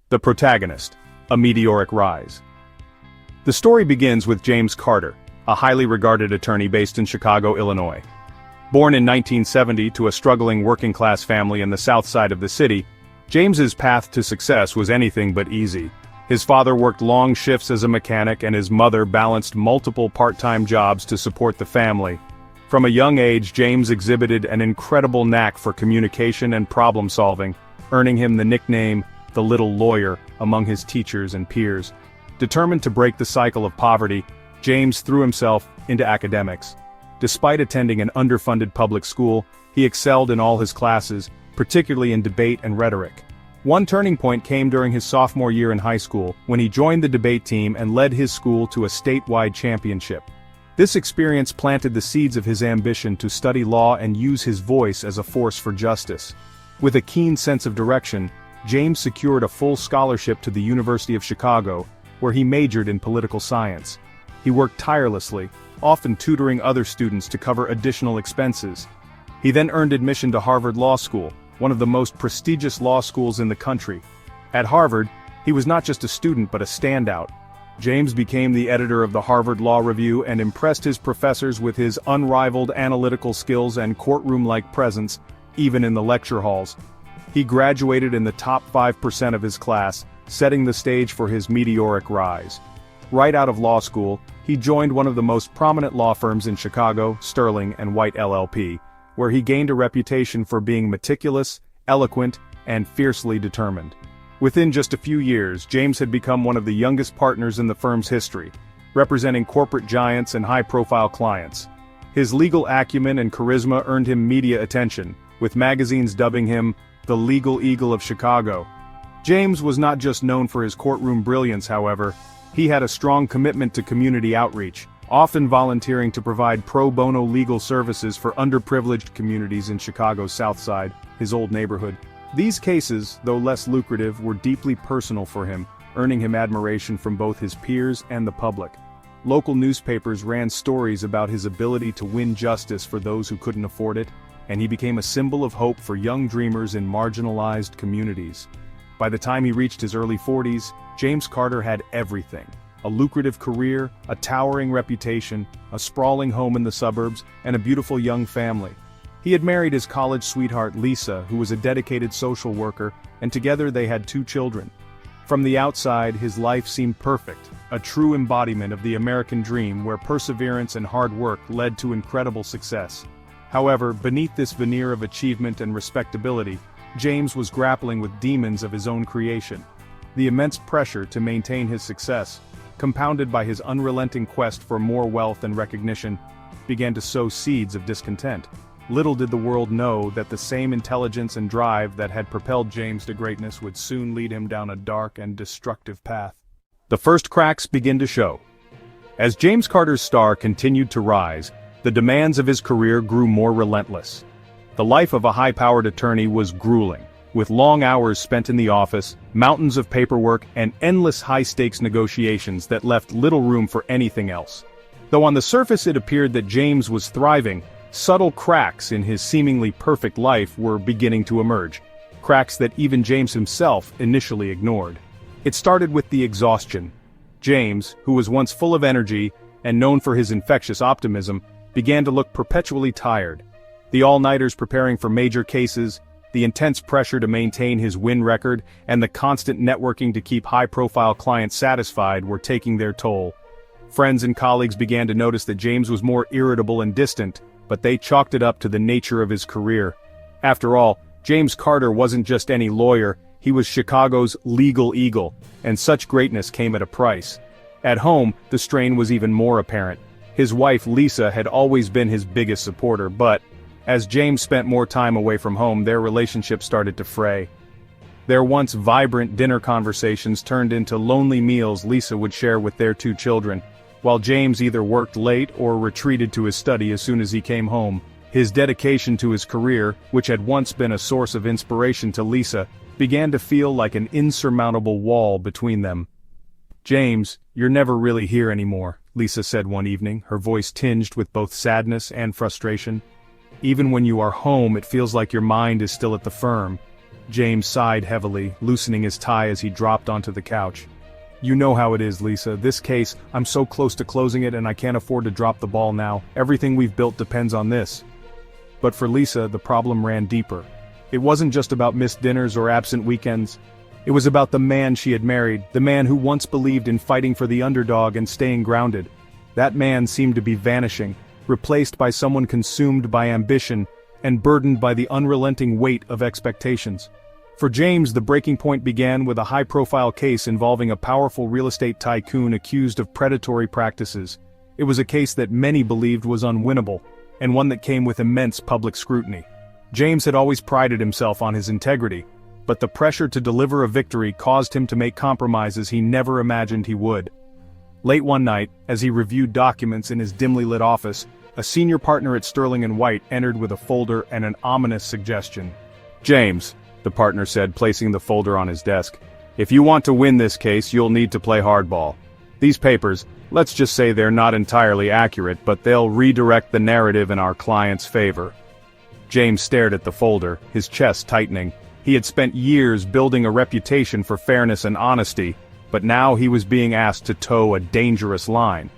The protagonist, a meteoric rise. The story begins with James Carter, a highly regarded attorney based in Chicago, Illinois. Born in 1970 to a struggling working-class family in the south side of the city, James's path to success was anything but easy. His father worked long shifts as a mechanic and his mother balanced multiple part-time jobs to support the family. From a young age, James exhibited an incredible knack for communication and problem-solving, earning him the nickname, the Little Lawyer, among his teachers and peers. Determined to break the cycle of poverty, James threw himself into academics. Despite attending an underfunded public school, he excelled in all his classes, particularly in debate and rhetoric. One turning point came during his sophomore year in high school, when he joined the debate team and led his school to a statewide championship. This experience planted the seeds of his ambition to study law and use his voice as a force for justice. With a keen sense of direction, James secured a full scholarship to the University of Chicago, where he majored in political science. He worked tirelessly, often tutoring other students to cover additional expenses. He then earned admission to Harvard Law School, one of the most prestigious law schools in the country. At Harvard, he was not just a student but a standout. James became the editor of the Harvard Law Review and impressed his professors with his unrivaled analytical skills and courtroom-like presence, even in the lecture halls. He graduated in the top 5% of his class, setting the stage for his meteoric rise. Right out of law school, he joined one of the most prominent law firms in Chicago, Sterling and White LLP, where he gained a reputation for being meticulous, eloquent, and fiercely determined. Within just a few years, James had become one of the youngest partners in the firm's history, representing corporate giants and high-profile clients. His legal acumen and charisma earned him media attention, with magazines dubbing him the Legal Eagle of Chicago. James was not just known for his courtroom brilliance, however. He had a strong commitment to community outreach, often volunteering to provide pro bono legal services for underprivileged communities in Chicago's South Side, his old neighborhood. These cases, though less lucrative, were deeply personal for him, earning him admiration from both his peers and the public. Local newspapers ran stories about his ability to win justice for those who couldn't afford it, and he became a symbol of hope for young dreamers in marginalized communities. By the time he reached his early 40s, James Carter had everything: a lucrative career, a towering reputation, a sprawling home in the suburbs, and a beautiful young family. He had married his college sweetheart Lisa, who was a dedicated social worker, and together they had 2 children. From the outside, his life seemed perfect, a true embodiment of the American dream where perseverance and hard work led to incredible success. However, beneath this veneer of achievement and respectability, James was grappling with demons of his own creation. The immense pressure to maintain his success, compounded by his unrelenting quest for more wealth and recognition, began to sow seeds of discontent. Little did the world know that the same intelligence and drive that had propelled James to greatness would soon lead him down a dark and destructive path. The first cracks begin to show. As James Carter's star continued to rise, the demands of his career grew more relentless. The life of a high-powered attorney was grueling, with long hours spent in the office, mountains of paperwork, and endless high-stakes negotiations that left little room for anything else. Though on the surface it appeared that James was thriving, subtle cracks in his seemingly perfect life were beginning to emerge, cracks that even James himself initially ignored. It started with the exhaustion. James, who was once full of energy and known for his infectious optimism, began to look perpetually tired. The all-nighters preparing for major cases, the intense pressure to maintain his win record, and the constant networking to keep high-profile clients satisfied were taking their toll. Friends and colleagues began to notice that James was more irritable and distant, but they chalked it up to the nature of his career. After all, James Carter wasn't just any lawyer, he was Chicago's legal eagle, and such greatness came at a price. At home, the strain was even more apparent. His wife Lisa had always been his biggest supporter, but as James spent more time away from home, their relationship started to fray. Their once vibrant dinner conversations turned into lonely meals Lisa would share with their 2 children, while James either worked late or retreated to his study as soon as he came home. His dedication to his career, which had once been a source of inspiration to Lisa, began to feel like an insurmountable wall between them. "James, you're never really here anymore," Lisa said one evening, her voice tinged with both sadness and frustration. "Even when you are home, it feels like your mind is still at the firm." James sighed heavily, loosening his tie as he dropped onto the couch. "You know how it is, Lisa. This case, I'm so close to closing it and I can't afford to drop the ball now. Everything we've built depends on this." But for Lisa, the problem ran deeper. It wasn't just about missed dinners or absent weekends. It was about the man she had married, the man who once believed in fighting for the underdog and staying grounded. That man seemed to be vanishing, replaced by someone consumed by ambition and burdened by the unrelenting weight of expectations. For James, the breaking point began with a high-profile case involving a powerful real estate tycoon accused of predatory practices. It was a case that many believed was unwinnable, and one that came with immense public scrutiny. James had always prided himself on his integrity, but the pressure to deliver a victory caused him to make compromises he never imagined he would. Late one night, as he reviewed documents in his dimly lit office, a senior partner at Sterling & White entered with a folder and an ominous suggestion. "James," the partner said, placing the folder on his desk, "if you want to win this case, you'll need to play hardball. These papers, let's just say they're not entirely accurate, but they'll redirect the narrative in our client's favor." James stared at the folder, his chest tightening. He had spent years building a reputation for fairness and honesty, but now he was being asked to toe a dangerous line.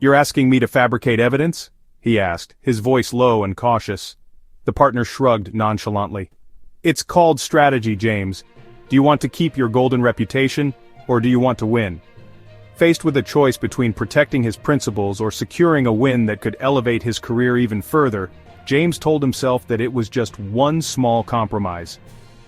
"You're asking me to fabricate evidence?" he asked, his voice low and cautious. The partner shrugged nonchalantly. "It's called strategy, James. Do you want to keep your golden reputation, or do you want to win?" Faced with a choice between protecting his principles or securing a win that could elevate his career even further, James told himself that it was just one small compromise.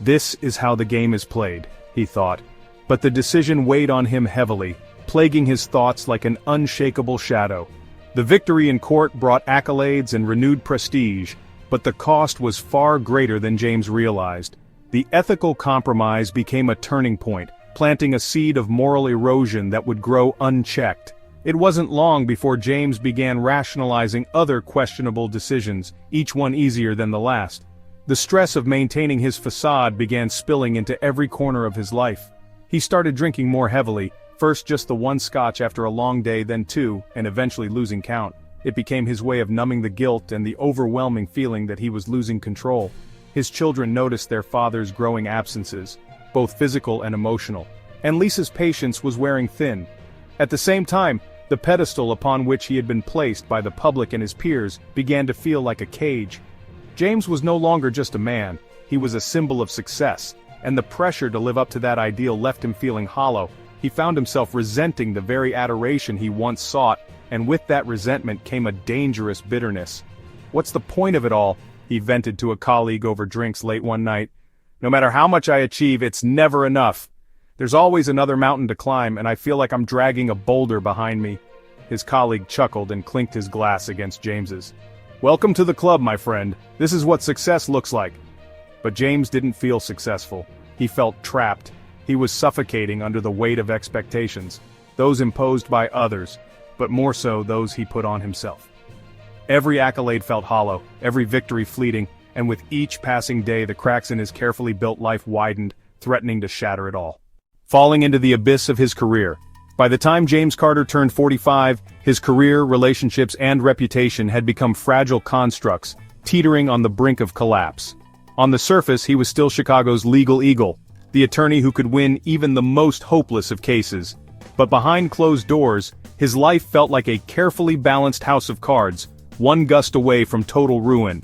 This is how the game is played, he thought. But the decision weighed on him heavily, plaguing his thoughts like an unshakable shadow. The victory in court brought accolades and renewed prestige, but the cost was far greater than James realized. The ethical compromise became a turning point, planting a seed of moral erosion that would grow unchecked. It wasn't long before James began rationalizing other questionable decisions, each one easier than the last. The stress of maintaining his facade began spilling into every corner of his life. He started drinking more heavily, first just the one scotch after a long day, then two, and eventually losing count. It became his way of numbing the guilt and the overwhelming feeling that he was losing control. His children noticed their father's growing absences, both physical and emotional, and Lisa's patience was wearing thin. At the same time, the pedestal upon which he had been placed by the public and his peers began to feel like a cage. James was no longer just a man, he was a symbol of success, and the pressure to live up to that ideal left him feeling hollow. He found himself resenting the very adoration he once sought, and with that resentment came a dangerous bitterness. "What's the point of it all?" he vented to a colleague over drinks late one night. "No matter how much I achieve, it's never enough. There's always another mountain to climb, and I feel like I'm dragging a boulder behind me." His colleague chuckled and clinked his glass against James's. "Welcome to the club, my friend. This is what success looks like." But James didn't feel successful. He felt trapped. He was suffocating under the weight of expectations, those imposed by others, but more so those he put on himself. Every accolade felt hollow, every victory fleeting, and with each passing day the cracks in his carefully built life widened, threatening to shatter it all. Falling into the abyss of his career. By the time James Carter turned 45, his career, relationships, and reputation had become fragile constructs, teetering on the brink of collapse. On the surface, he was still Chicago's legal eagle, the attorney who could win even the most hopeless of cases. But behind closed doors, his life felt like a carefully balanced house of cards, one gust away from total ruin.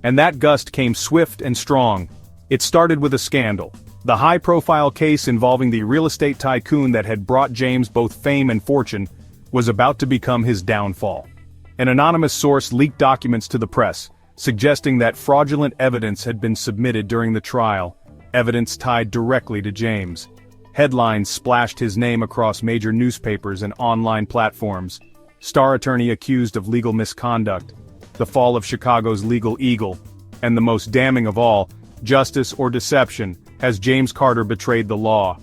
And that gust came swift and strong. It started with a scandal. The high-profile case involving the real estate tycoon that had brought James both fame and fortune was about to become his downfall. An anonymous source leaked documents to the press, suggesting that fraudulent evidence had been submitted during the trial, evidence tied directly to James. Headlines splashed his name across major newspapers and online platforms. Star attorney accused of legal misconduct, the fall of Chicago's legal eagle, and the most damning of all, justice or deception, has James Carter betrayed the law?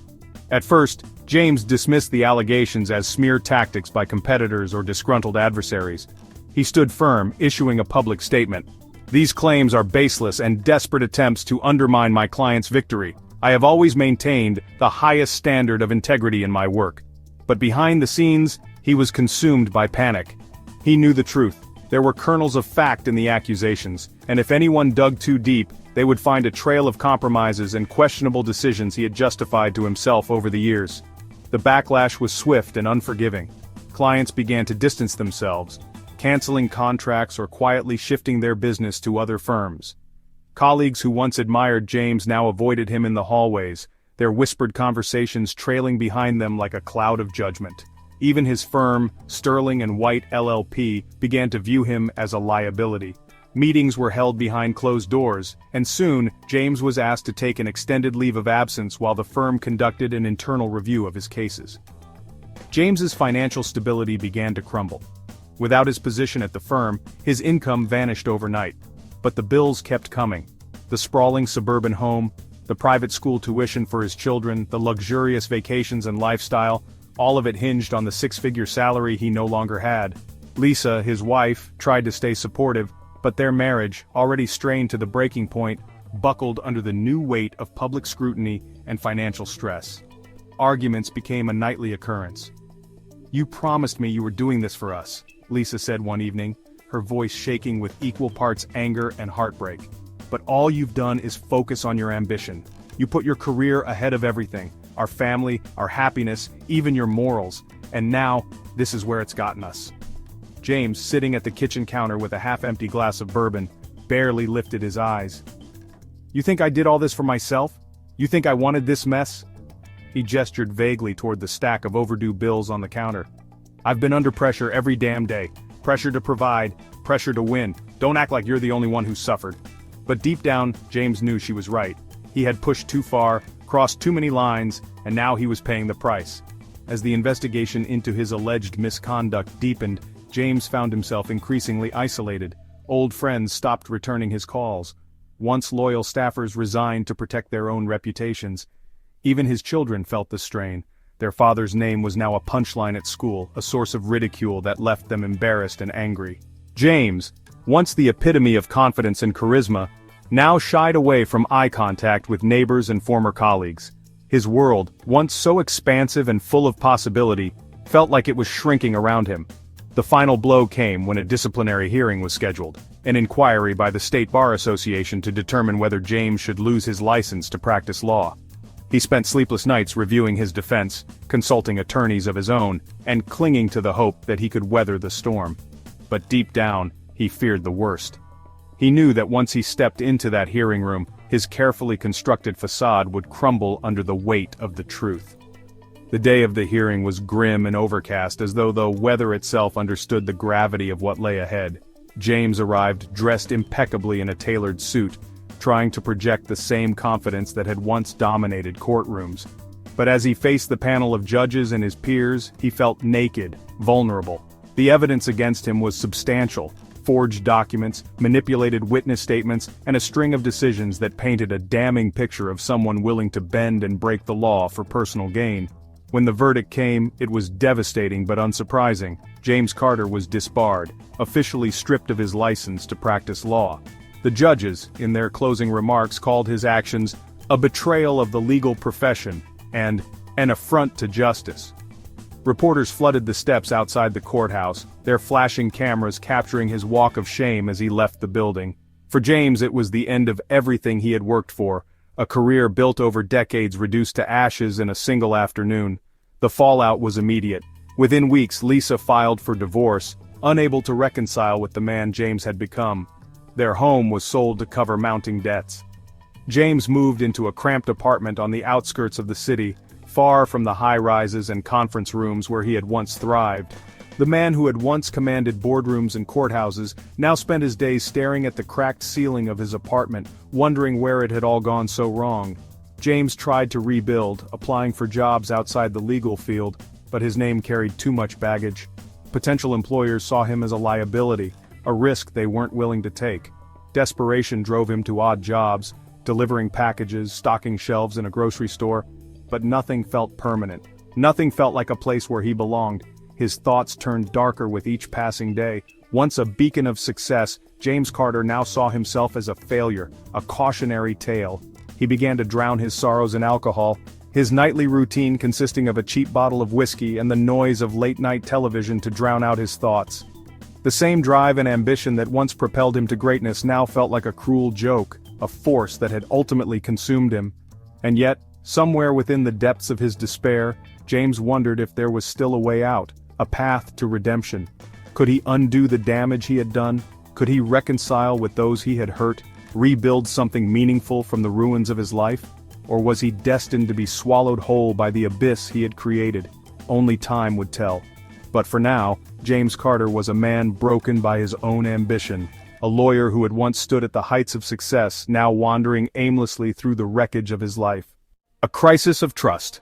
At first, James dismissed the allegations as smear tactics by competitors or disgruntled adversaries. He stood firm, issuing a public statement. "These claims are baseless and desperate attempts to undermine my client's victory. I have always maintained the highest standard of integrity in my work." But behind the scenes, he was consumed by panic. He knew the truth. There were kernels of fact in the accusations, and if anyone dug too deep, they would find a trail of compromises and questionable decisions he had justified to himself over the years. The backlash was swift and unforgiving. Clients began to distance themselves, canceling contracts or quietly shifting their business to other firms. Colleagues who once admired James now avoided him in the hallways, their whispered conversations trailing behind them like a cloud of judgment. Even his firm, Sterling and White LLP, began to view him as a liability. Meetings were held behind closed doors, and soon, James was asked to take an extended leave of absence while the firm conducted an internal review of his cases. James's financial stability began to crumble. Without his position at the firm, his income vanished overnight. But the bills kept coming. The sprawling suburban home, the private school tuition for his children, the luxurious vacations and lifestyle, all of it hinged on the six-figure salary he no longer had. Lisa, his wife, tried to stay supportive, but their marriage, already strained to the breaking point, buckled under the new weight of public scrutiny and financial stress. Arguments became a nightly occurrence. "You promised me you were doing this for us," Lisa said one evening, her voice shaking with equal parts anger and heartbreak. "But all you've done is focus on your ambition. You put your career ahead of everything, our family, our happiness, even your morals, and now, this is where it's gotten us." James, sitting at the kitchen counter with a half-empty glass of bourbon, barely lifted his eyes. "You think I did all this for myself? You think I wanted this mess?" He gestured vaguely toward the stack of overdue bills on the counter. "I've been under pressure every damn day. Pressure to provide, pressure to win. Don't act like you're the only one who suffered." But deep down, James knew she was right. He had pushed too far, crossed too many lines, and now he was paying the price. As the investigation into his alleged misconduct deepened, James found himself increasingly isolated. Old friends stopped returning his calls. Once loyal staffers resigned to protect their own reputations. Even his children felt the strain. Their father's name was now a punchline at school, a source of ridicule that left them embarrassed and angry. James, once the epitome of confidence and charisma, now shied away from eye contact with neighbors and former colleagues. His world, once so expansive and full of possibility, felt like it was shrinking around him. The final blow came when a disciplinary hearing was scheduled, an inquiry by the State Bar Association to determine whether James should lose his license to practice law. He spent sleepless nights reviewing his defense, consulting attorneys of his own, and clinging to the hope that he could weather the storm. But deep down, he feared the worst. He knew that once he stepped into that hearing room, his carefully constructed facade would crumble under the weight of the truth. The day of the hearing was grim and overcast, as though the weather itself understood the gravity of what lay ahead. James arrived dressed impeccably in a tailored suit, trying to project the same confidence that had once dominated courtrooms. But as he faced the panel of judges and his peers, he felt naked, vulnerable. The evidence against him was substantial: forged documents, manipulated witness statements, and a string of decisions that painted a damning picture of someone willing to bend and break the law for personal gain. When the verdict came, it was devastating but unsurprising. James Carter was disbarred, officially stripped of his license to practice law. The judges, in their closing remarks, called his actions a betrayal of the legal profession and an affront to justice. Reporters flooded the steps outside the courthouse, their flashing cameras capturing his walk of shame as he left the building. For James, it was the end of everything he had worked for, a career built over decades reduced to ashes in a single afternoon. The fallout was immediate. Within weeks, Lisa filed for divorce, unable to reconcile with the man James had become. Their home was sold to cover mounting debts. James moved into a cramped apartment on the outskirts of the city, far from the high-rises and conference rooms where he had once thrived. The man who had once commanded boardrooms and courthouses now spent his days staring at the cracked ceiling of his apartment, wondering where it had all gone so wrong. James tried to rebuild, applying for jobs outside the legal field, but his name carried too much baggage. Potential employers saw him as a liability, a risk they weren't willing to take. Desperation drove him to odd jobs, delivering packages, stocking shelves in a grocery store, but nothing felt permanent. Nothing felt like a place where he belonged. His thoughts turned darker with each passing day. Once a beacon of success, James Carter now saw himself as a failure, a cautionary tale. He began to drown his sorrows in alcohol, his nightly routine consisting of a cheap bottle of whiskey and the noise of late-night television to drown out his thoughts. The same drive and ambition that once propelled him to greatness now felt like a cruel joke. a force that had ultimately consumed him. And yet, somewhere within the depths of his despair, James wondered if there was still a way out, a path to redemption. Could he undo the damage he had done? Could he reconcile with those he had hurt, rebuild something meaningful from the ruins of his life? Or was he destined to be swallowed whole by the abyss he had created? Only time would tell. But for now, James Carter was a man broken by his own ambition, a lawyer who had once stood at the heights of success, now wandering aimlessly through the wreckage of his life. A crisis of trust.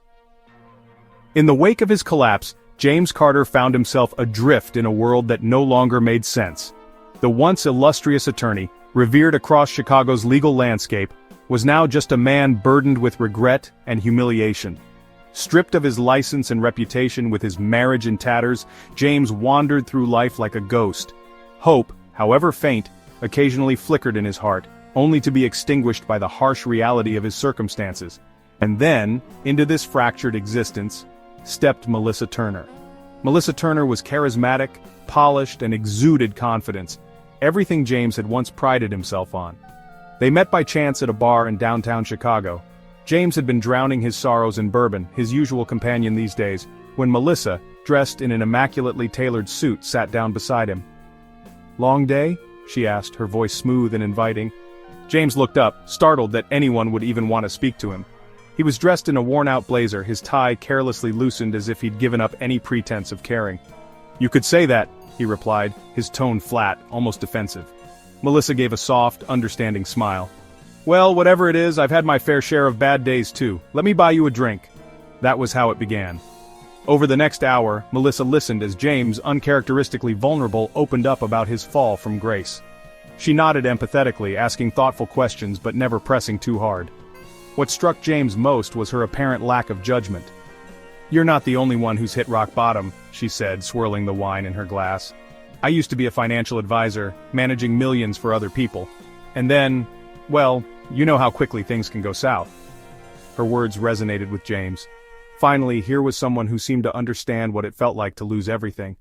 In the wake of his collapse, James Carter found himself adrift in a world that no longer made sense. The once illustrious attorney, revered across Chicago's legal landscape, was now just a man burdened with regret and humiliation. Stripped of his license and reputation, with his marriage in tatters, James wandered through life like a ghost. Hope, however faint, occasionally flickered in his heart, only to be extinguished by the harsh reality of his circumstances. And then, into this fractured existence, stepped Melissa Turner. Melissa Turner was charismatic, polished, and exuded confidence, everything James had once prided himself on. They met by chance at a bar in downtown Chicago. James had been drowning his sorrows in bourbon, his usual companion these days, when Melissa, dressed in an immaculately tailored suit, sat down beside him. "Long day?" she asked, her voice smooth and inviting. James looked up, startled that anyone would even want to speak to him. He was dressed in a worn-out blazer, his tie carelessly loosened as if he'd given up any pretense of caring. "You could say that," he replied, his tone flat, almost defensive. Melissa gave a soft, understanding smile. "Well, whatever it is, I've had my fair share of bad days too. Let me buy you a drink." That was how it began. Over the next hour, Melissa listened as James, uncharacteristically vulnerable, opened up about his fall from grace. She nodded empathetically, asking thoughtful questions but never pressing too hard. What struck James most was her apparent lack of judgment. "You're not the only one who's hit rock bottom," she said, swirling the wine in her glass. "I used to be a financial advisor, managing millions for other people. And then, well, you know how quickly things can go south." Her words resonated with James. Finally, here was someone who seemed to understand what it felt like to lose everything.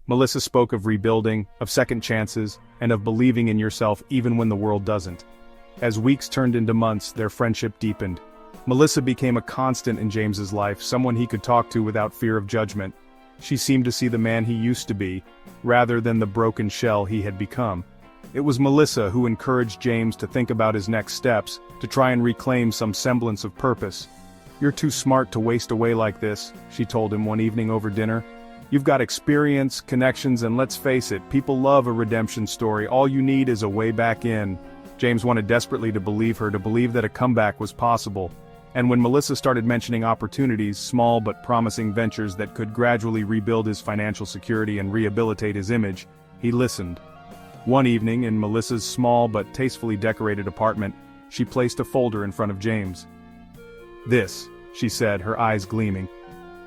Melissa spoke of rebuilding, of second chances, and of believing in yourself even when the world doesn't. As weeks turned into months, their friendship deepened. Melissa became a constant in James's life, someone he could talk to without fear of judgment. She seemed to see the man he used to be, rather than the broken shell he had become. It was Melissa who encouraged James to think about his next steps, to try and reclaim some semblance of purpose. "You're too smart to waste away like this," she told him one evening over dinner. "You've got experience, connections, and let's face it, people love a redemption story. All you need is a way back in." James wanted desperately to believe her, to believe that a comeback was possible. And when Melissa started mentioning opportunities, small but promising ventures that could gradually rebuild his financial security and rehabilitate his image, he listened. One evening, in Melissa's small but tastefully decorated apartment, she placed a folder in front of James. "This," she said, her eyes gleaming,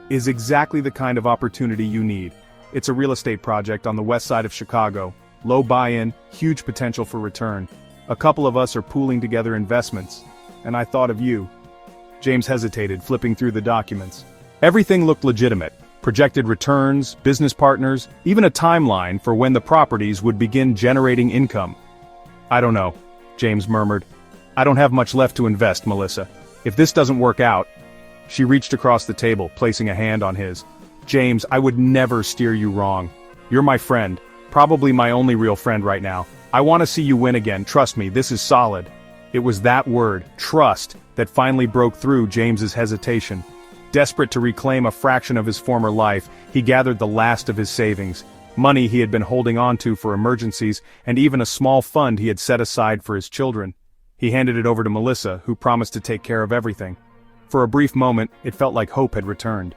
"is exactly the kind of opportunity you need. It's a real estate project on the west side of Chicago. Low buy-in, huge potential for return. A couple of us are pooling together investments, and I thought of you." James hesitated, flipping through the documents. Everything looked legitimate. Projected returns, business partners, even a timeline for when the properties would begin generating income. "I don't know," James murmured. "I don't have much left to invest, Melissa. If this doesn't work out..." She reached across the table, placing a hand on his. "James, I would never steer you wrong. You're my friend, probably my only real friend right now. I want to see you win again, trust me, this is solid." It was that word, trust, that finally broke through James's hesitation. Desperate to reclaim a fraction of his former life, he gathered the last of his savings, money he had been holding on to for emergencies, and even a small fund he had set aside for his children. He handed it over to Melissa, who promised to take care of everything. For a brief moment, it felt like hope had returned.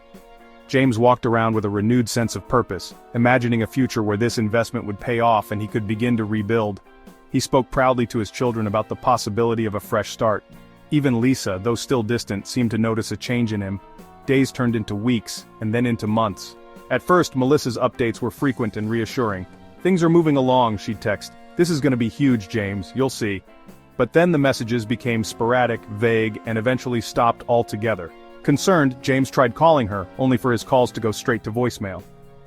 James walked around with a renewed sense of purpose, imagining a future where this investment would pay off and he could begin to rebuild. He spoke proudly to his children about the possibility of a fresh start. Even Lisa, though still distant, seemed to notice a change in him. Days turned into weeks, and then into months. At first, Melissa's updates were frequent and reassuring. "Things are moving along," she'd text. "This is gonna be huge, James, you'll see." But then the messages became sporadic, vague, and eventually stopped altogether. Concerned, James tried calling her, only for his calls to go straight to voicemail.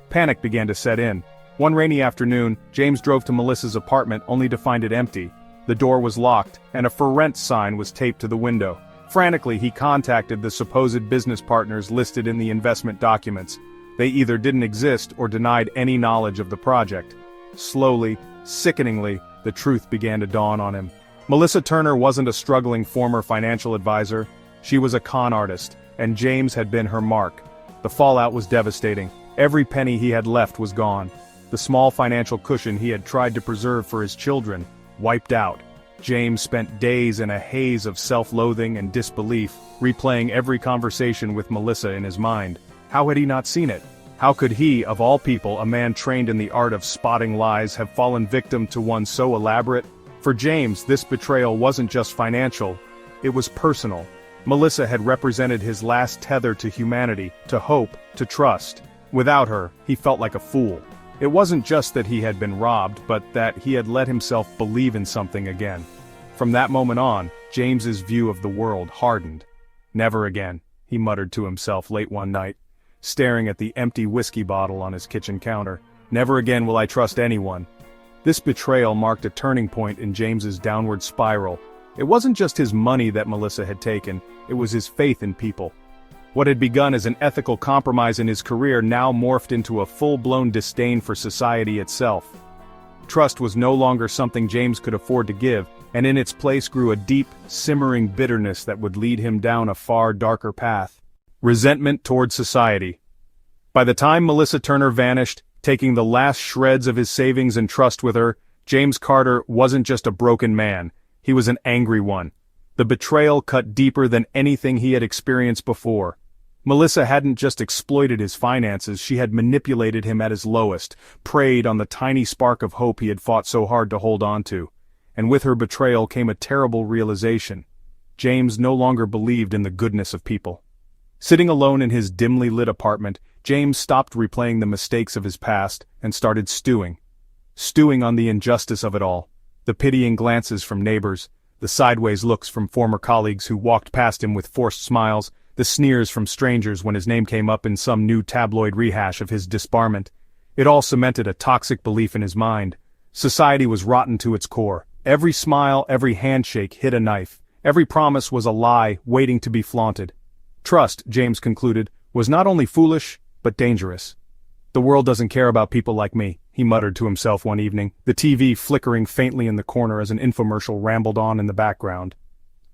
Panic began to set in. One rainy afternoon, James drove to Melissa's apartment only to find it empty. The door was locked, and a "For Rent" sign was taped to the window. Frantically, he contacted the supposed business partners listed in the investment documents. They either didn't exist or denied any knowledge of the project. Slowly, sickeningly, the truth began to dawn on him. Melissa Turner wasn't a struggling former financial advisor. She was a con artist, and James had been her mark. The fallout was devastating. Every penny he had left was gone. The small financial cushion he had tried to preserve for his children, wiped out. James spent days in a haze of self-loathing and disbelief, replaying every conversation with Melissa in his mind. How had he not seen it? How could he, of all people, a man trained in the art of spotting lies, have fallen victim to one so elaborate? For James, this betrayal wasn't just financial, it was personal. Melissa had represented his last tether to humanity, to hope, to trust. Without her, he felt like a fool. It wasn't just that he had been robbed, but that he had let himself believe in something again. From that moment on, James's view of the world hardened. "Never again," he muttered to himself late one night, staring at the empty whiskey bottle on his kitchen counter. "Never again will I trust anyone." This betrayal marked a turning point in James's downward spiral. It wasn't just his money that Melissa had taken, it was his faith in people. What had begun as an ethical compromise in his career now morphed into a full-blown disdain for society itself. Trust was no longer something James could afford to give, and in its place grew a deep, simmering bitterness that would lead him down a far darker path. Resentment toward society. By the time Melissa Turner vanished, taking the last shreds of his savings and trust with her, James Carter wasn't just a broken man, he was an angry one. The betrayal cut deeper than anything he had experienced before. Melissa hadn't just exploited his finances, she had manipulated him at his lowest, preyed on the tiny spark of hope he had fought so hard to hold on to. And with her betrayal came a terrible realization. James no longer believed in the goodness of people. Sitting alone in his dimly lit apartment, James stopped replaying the mistakes of his past and started stewing. Stewing on the injustice of it all. The pitying glances from neighbors, the sideways looks from former colleagues who walked past him with forced smiles, the sneers from strangers when his name came up in some new tabloid rehash of his disbarment. It all cemented a toxic belief in his mind. Society was rotten to its core. Every smile, every handshake hid a knife. Every promise was a lie waiting to be flaunted. Trust, James concluded, was not only foolish, but dangerous. "The world doesn't care about people like me," he muttered to himself one evening, the TV flickering faintly in the corner as an infomercial rambled on in the background.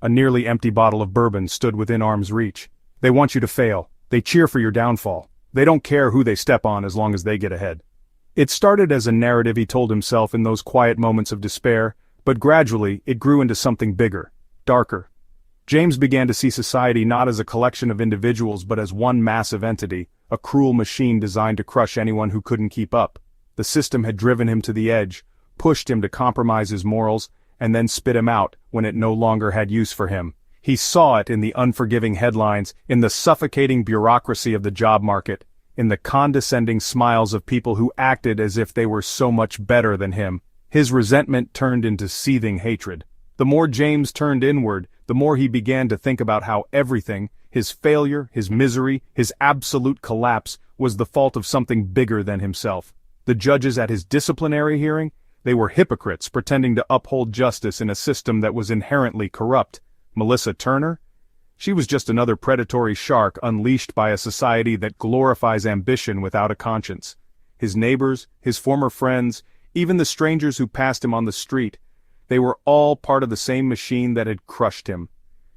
A nearly empty bottle of bourbon stood within arm's reach. "They want you to fail. They cheer for your downfall. They don't care who they step on as long as they get ahead." It started as a narrative he told himself in those quiet moments of despair, but gradually it grew into something bigger, darker. James began to see society not as a collection of individuals but as one massive entity, a cruel machine designed to crush anyone who couldn't keep up. The system had driven him to the edge, pushed him to compromise his morals, and then spit him out when it no longer had use for him. He saw it in the unforgiving headlines, in the suffocating bureaucracy of the job market, in the condescending smiles of people who acted as if they were so much better than him. His resentment turned into seething hatred. The more James turned inward, the more he began to think about how everything, his failure, his misery, his absolute collapse, was the fault of something bigger than himself. The judges at his disciplinary hearing? They were hypocrites pretending to uphold justice in a system that was inherently corrupt. Melissa Turner? She was just another predatory shark unleashed by a society that glorifies ambition without a conscience. His neighbors, his former friends, even the strangers who passed him on the street, they were all part of the same machine that had crushed him.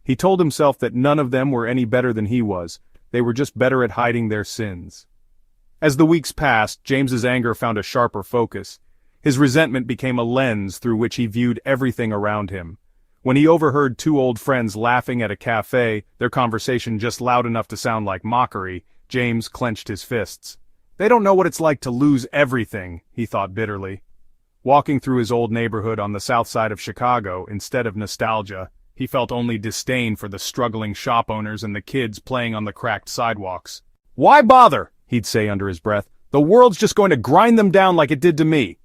He told himself that none of them were any better than he was, they were just better at hiding their sins. As the weeks passed, James's anger found a sharper focus. His resentment became a lens through which he viewed everything around him. When he overheard two old friends laughing at a cafe, their conversation just loud enough to sound like mockery, James clenched his fists. "They don't know what it's like to lose everything," he thought bitterly. Walking through his old neighborhood on the south side of Chicago, instead of nostalgia, he felt only disdain for the struggling shop owners and the kids playing on the cracked sidewalks. "Why bother?" he'd say under his breath. "The world's just going to grind them down like it did to me."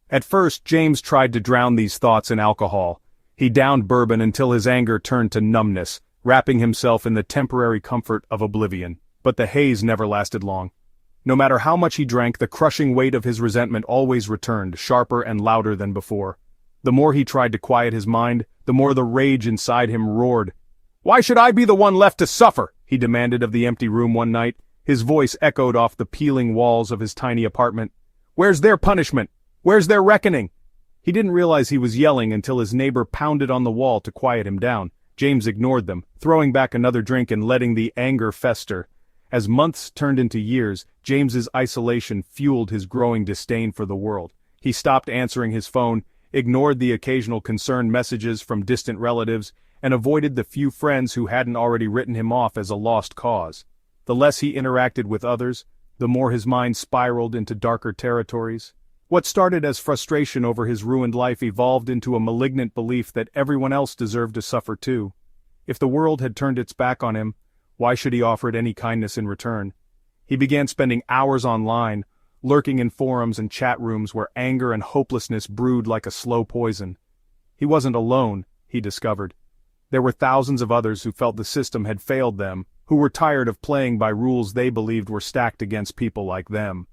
At first, James tried to drown these thoughts in alcohol. He downed bourbon until his anger turned to numbness, wrapping himself in the temporary comfort of oblivion. But the haze never lasted long. No matter how much he drank, the crushing weight of his resentment always returned, sharper and louder than before. The more he tried to quiet his mind, the more the rage inside him roared. "Why should I be the one left to suffer?" he demanded of the empty room one night. His voice echoed off the peeling walls of his tiny apartment. "Where's their punishment? Where's their reckoning?" He didn't realize he was yelling until his neighbor pounded on the wall to quiet him down. James ignored them, throwing back another drink and letting the anger fester. As months turned into years, James's isolation fueled his growing disdain for the world. He stopped answering his phone, ignored the occasional concerned messages from distant relatives, and avoided the few friends who hadn't already written him off as a lost cause. The less he interacted with others, the more his mind spiraled into darker territories. What started as frustration over his ruined life evolved into a malignant belief that everyone else deserved to suffer too. If the world had turned its back on him, why should he offer it any kindness in return? He began spending hours online, lurking in forums and chat rooms where anger and hopelessness brewed like a slow poison. He wasn't alone, he discovered. There were thousands of others who felt the system had failed them, who were tired of playing by rules they believed were stacked against people like them.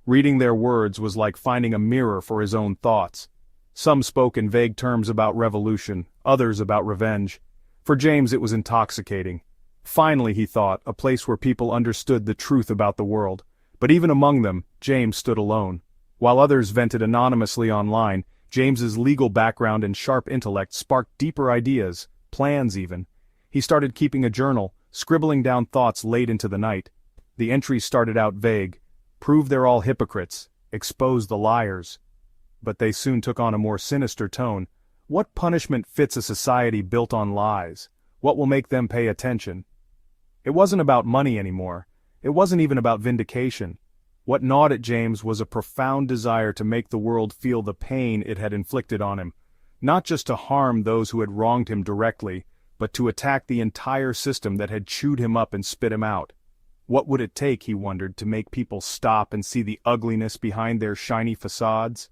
Reading their words was like finding a mirror for his own thoughts. Some spoke in vague terms about revolution, others about revenge. For James it was intoxicating. Finally, he thought, a place where people understood the truth about the world. But even among them, James stood alone. While others vented anonymously online, James's legal background and sharp intellect sparked deeper ideas, plans even. He started keeping a journal, scribbling down thoughts late into the night. The entries started out vague. Prove they're all hypocrites. Expose the liars. But they soon took on a more sinister tone. What punishment fits a society built on lies? What will make them pay attention? It wasn't about money anymore. It wasn't even about vindication. What gnawed at James was a profound desire to make the world feel the pain it had inflicted on him. Not just to harm those who had wronged him directly, but to attack the entire system that had chewed him up and spit him out. What would it take, he wondered, to make people stop and see the ugliness behind their shiny facades?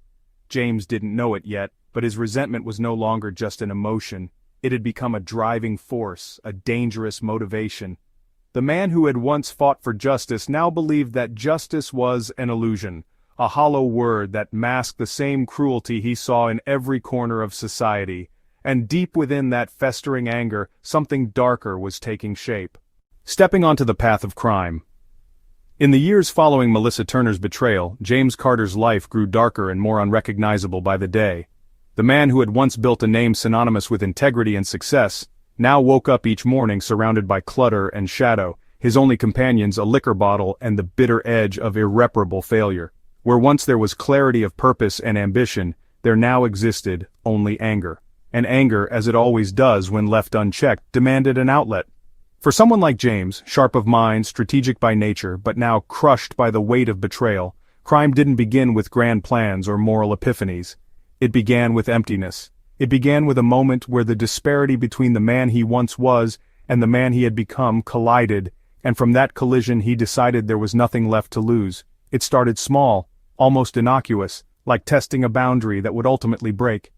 James didn't know it yet, but his resentment was no longer just an emotion. It had become a driving force, a dangerous motivation. The man who had once fought for justice now believed that justice was an illusion, a hollow word that masked the same cruelty he saw in every corner of society. And deep within that festering anger, something darker was taking shape. Stepping onto the path of crime. In the years following Melissa Turner's betrayal, James Carter's life grew darker and more unrecognizable by the day. The man who had once built a name synonymous with integrity and success, now woke up each morning surrounded by clutter and shadow, his only companions a liquor bottle and the bitter edge of irreparable failure. Where once there was clarity of purpose and ambition, there now existed only anger. And anger, as it always does when left unchecked, demanded an outlet. For someone like James, sharp of mind, strategic by nature, but now crushed by the weight of betrayal, crime didn't begin with grand plans or moral epiphanies. It began with emptiness. It began with a moment where the disparity between the man he once was and the man he had become collided, and from that collision he decided there was nothing left to lose. It started small, almost innocuous, like testing a boundary that would ultimately break.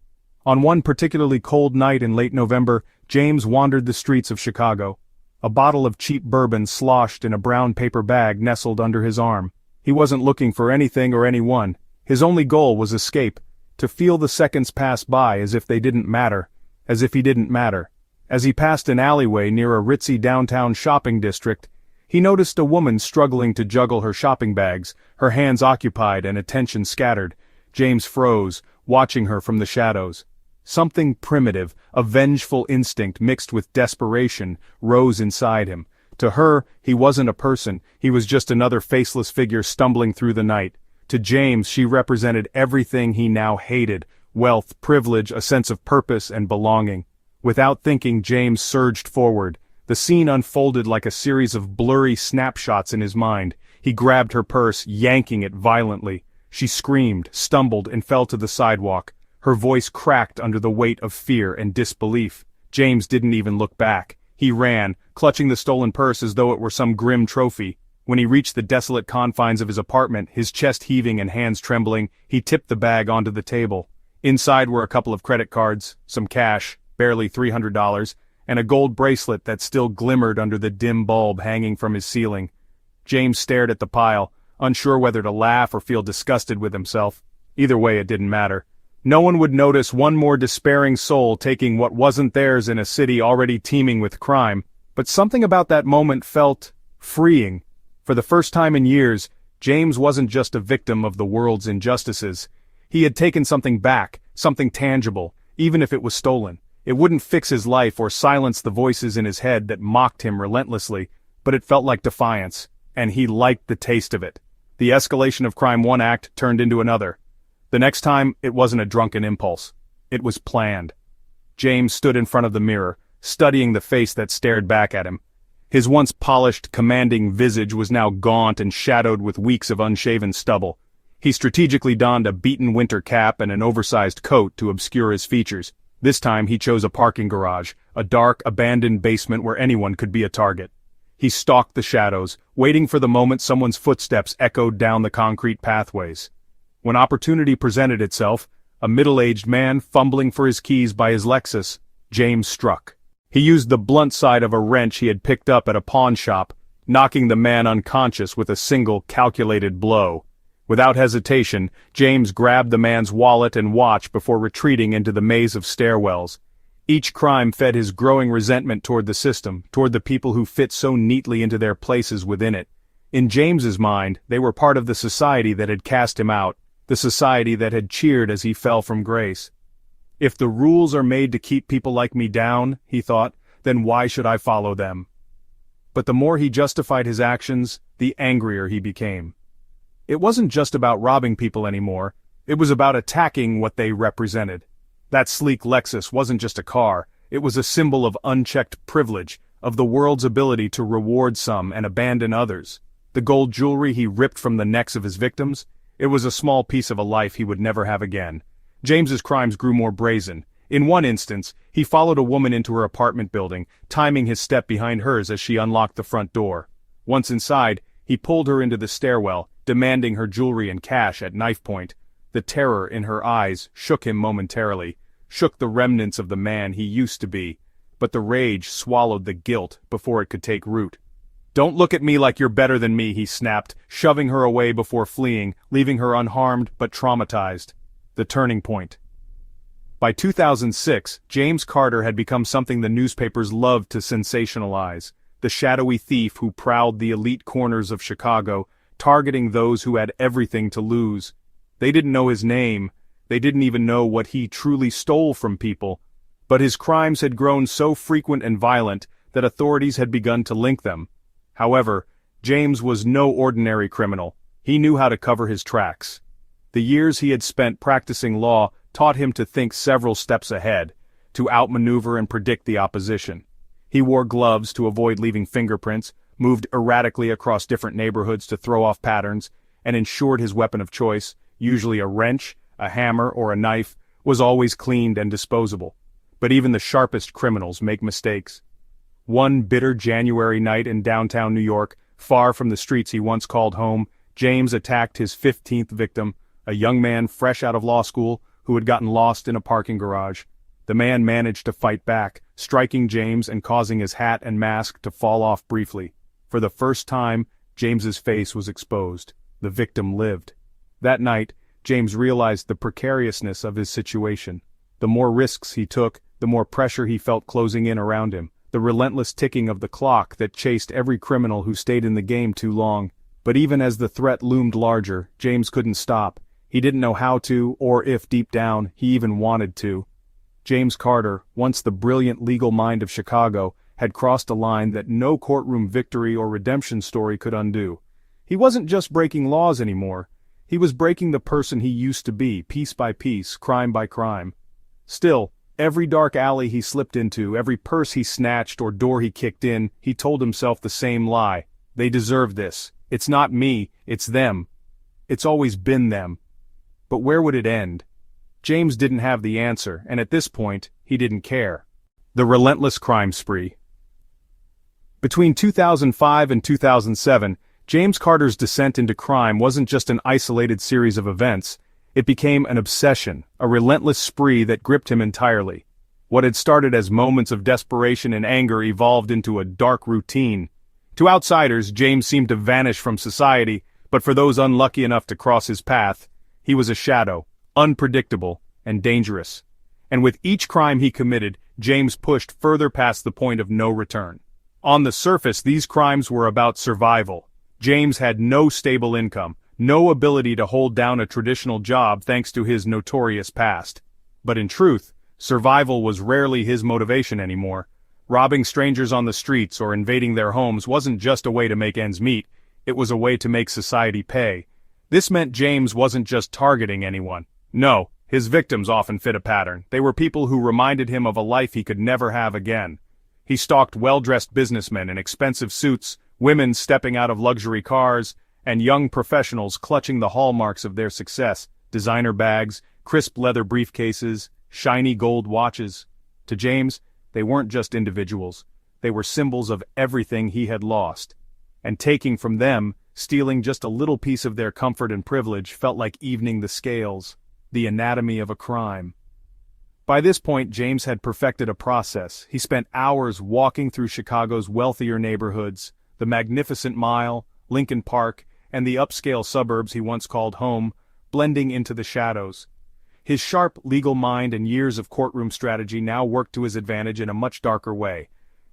On one particularly cold night in late November, James wandered the streets of Chicago. A bottle of cheap bourbon sloshed in a brown paper bag nestled under his arm. He wasn't looking for anything or anyone. His only goal was escape, to feel the seconds pass by as if they didn't matter, as if he didn't matter. As he passed an alleyway near a ritzy downtown shopping district, he noticed a woman struggling to juggle her shopping bags, her hands occupied and attention scattered. James froze, watching her from the shadows. Something primitive, a vengeful instinct mixed with desperation, rose inside him. To her, he wasn't a person, he was just another faceless figure stumbling through the night. To James, she represented everything he now hated: wealth, privilege, a sense of purpose and belonging. Without thinking, James surged forward. The scene unfolded like a series of blurry snapshots in his mind. He grabbed her purse, yanking it violently. She screamed, stumbled, and fell to the sidewalk. Her voice cracked under the weight of fear and disbelief. James didn't even look back. He ran, clutching the stolen purse as though it were some grim trophy. When he reached the desolate confines of his apartment, his chest heaving and hands trembling, he tipped the bag onto the table. Inside were a couple of credit cards, some cash, barely $300, and a gold bracelet that still glimmered under the dim bulb hanging from his ceiling. James stared at the pile, unsure whether to laugh or feel disgusted with himself. Either way, it didn't matter. No one would notice one more despairing soul taking what wasn't theirs in a city already teeming with crime, but something about that moment felt freeing. For the first time in years, James wasn't just a victim of the world's injustices. He had taken something back, something tangible, even if it was stolen. It wouldn't fix his life or silence the voices in his head that mocked him relentlessly, but it felt like defiance, and he liked the taste of it. The escalation of crime one act turned into another. The next time, it wasn't a drunken impulse. It was planned. James stood in front of the mirror, studying the face that stared back at him. His once polished, commanding visage was now gaunt and shadowed with weeks of unshaven stubble. He strategically donned a beaten winter cap and an oversized coat to obscure his features. This time he chose a parking garage, a dark, abandoned basement where anyone could be a target. He stalked the shadows, waiting for the moment someone's footsteps echoed down the concrete pathways. When opportunity presented itself, a middle-aged man fumbling for his keys by his Lexus, James struck. He used the blunt side of a wrench he had picked up at a pawn shop, knocking the man unconscious with a single, calculated blow. Without hesitation, James grabbed the man's wallet and watch before retreating into the maze of stairwells. Each crime fed his growing resentment toward the system, toward the people who fit so neatly into their places within it. In James's mind, they were part of the society that had cast him out, the society that had cheered as he fell from grace. If the rules are made to keep people like me down, he thought, then why should I follow them? But the more he justified his actions, the angrier he became. It wasn't just about robbing people anymore, it was about attacking what they represented. That sleek Lexus wasn't just a car, it was a symbol of unchecked privilege, of the world's ability to reward some and abandon others. The gold jewelry he ripped from the necks of his victims, it was a small piece of a life he would never have again. James's crimes grew more brazen. In one instance, he followed a woman into her apartment building, timing his step behind hers as she unlocked the front door. Once inside, he pulled her into the stairwell, demanding her jewelry and cash at knife point. The terror in her eyes shook him momentarily, shook the remnants of the man he used to be, but the rage swallowed the guilt before it could take root. "Don't look at me like you're better than me," he snapped, shoving her away before fleeing, leaving her unharmed but traumatized. The turning point. By 2006, James Carter had become something the newspapers loved to sensationalize, the shadowy thief who prowled the elite corners of Chicago, targeting those who had everything to lose. They didn't know his name, they didn't even know what he truly stole from people, but his crimes had grown so frequent and violent that authorities had begun to link them. However, James was no ordinary criminal. He knew how to cover his tracks. The years he had spent practicing law taught him to think several steps ahead, to outmaneuver and predict the opposition. He wore gloves to avoid leaving fingerprints, moved erratically across different neighborhoods to throw off patterns, and ensured his weapon of choice, usually a wrench, a hammer, or a knife, was always cleaned and disposable. But even the sharpest criminals make mistakes. One bitter January night in downtown New York, far from the streets he once called home, James attacked his 15th victim, a young man fresh out of law school who had gotten lost in a parking garage. The man managed to fight back, striking James and causing his hat and mask to fall off briefly. For the first time, James's face was exposed. The victim lived. That night, James realized the precariousness of his situation. The more risks he took, the more pressure he felt closing in around him, the relentless ticking of the clock that chased every criminal who stayed in the game too long. But even as the threat loomed larger, James couldn't stop. He didn't know how to, or if deep down, he even wanted to. James Carter, once the brilliant legal mind of Chicago, had crossed a line that no courtroom victory or redemption story could undo. He wasn't just breaking laws anymore. He was breaking the person he used to be, piece by piece, crime by crime. Still, every dark alley he slipped into, every purse he snatched or door he kicked in, he told himself the same lie. They deserve this. It's not me, it's them. It's always been them. But where would it end? James didn't have the answer, and at this point, he didn't care. The relentless crime spree. Between 2005 and 2007, James Carter's descent into crime wasn't just an isolated series of events. It became an obsession, a relentless spree that gripped him entirely. What had started as moments of desperation and anger evolved into a dark routine. To outsiders, James seemed to vanish from society, but for those unlucky enough to cross his path, he was a shadow, unpredictable, and dangerous. And with each crime he committed, James pushed further past the point of no return. On the surface, these crimes were about survival. James had no stable income, no ability to hold down a traditional job thanks to his notorious past. But in truth, survival was rarely his motivation anymore. Robbing strangers on the streets or invading their homes wasn't just a way to make ends meet, it was a way to make society pay. This meant James wasn't just targeting anyone. No, his victims often fit a pattern. They were people who reminded him of a life he could never have again. He stalked well-dressed businessmen in expensive suits, women stepping out of luxury cars, and young professionals clutching the hallmarks of their success: designer bags, crisp leather briefcases, shiny gold watches. To James, they weren't just individuals. They were symbols of everything he had lost. And taking from them, stealing just a little piece of their comfort and privilege, felt like evening the scales, the anatomy of a crime. By this point, James had perfected a process. He spent hours walking through Chicago's wealthier neighborhoods, the Magnificent Mile, Lincoln Park, and the upscale suburbs he once called home, blending into the shadows. His sharp legal mind and years of courtroom strategy now worked to his advantage in a much darker way.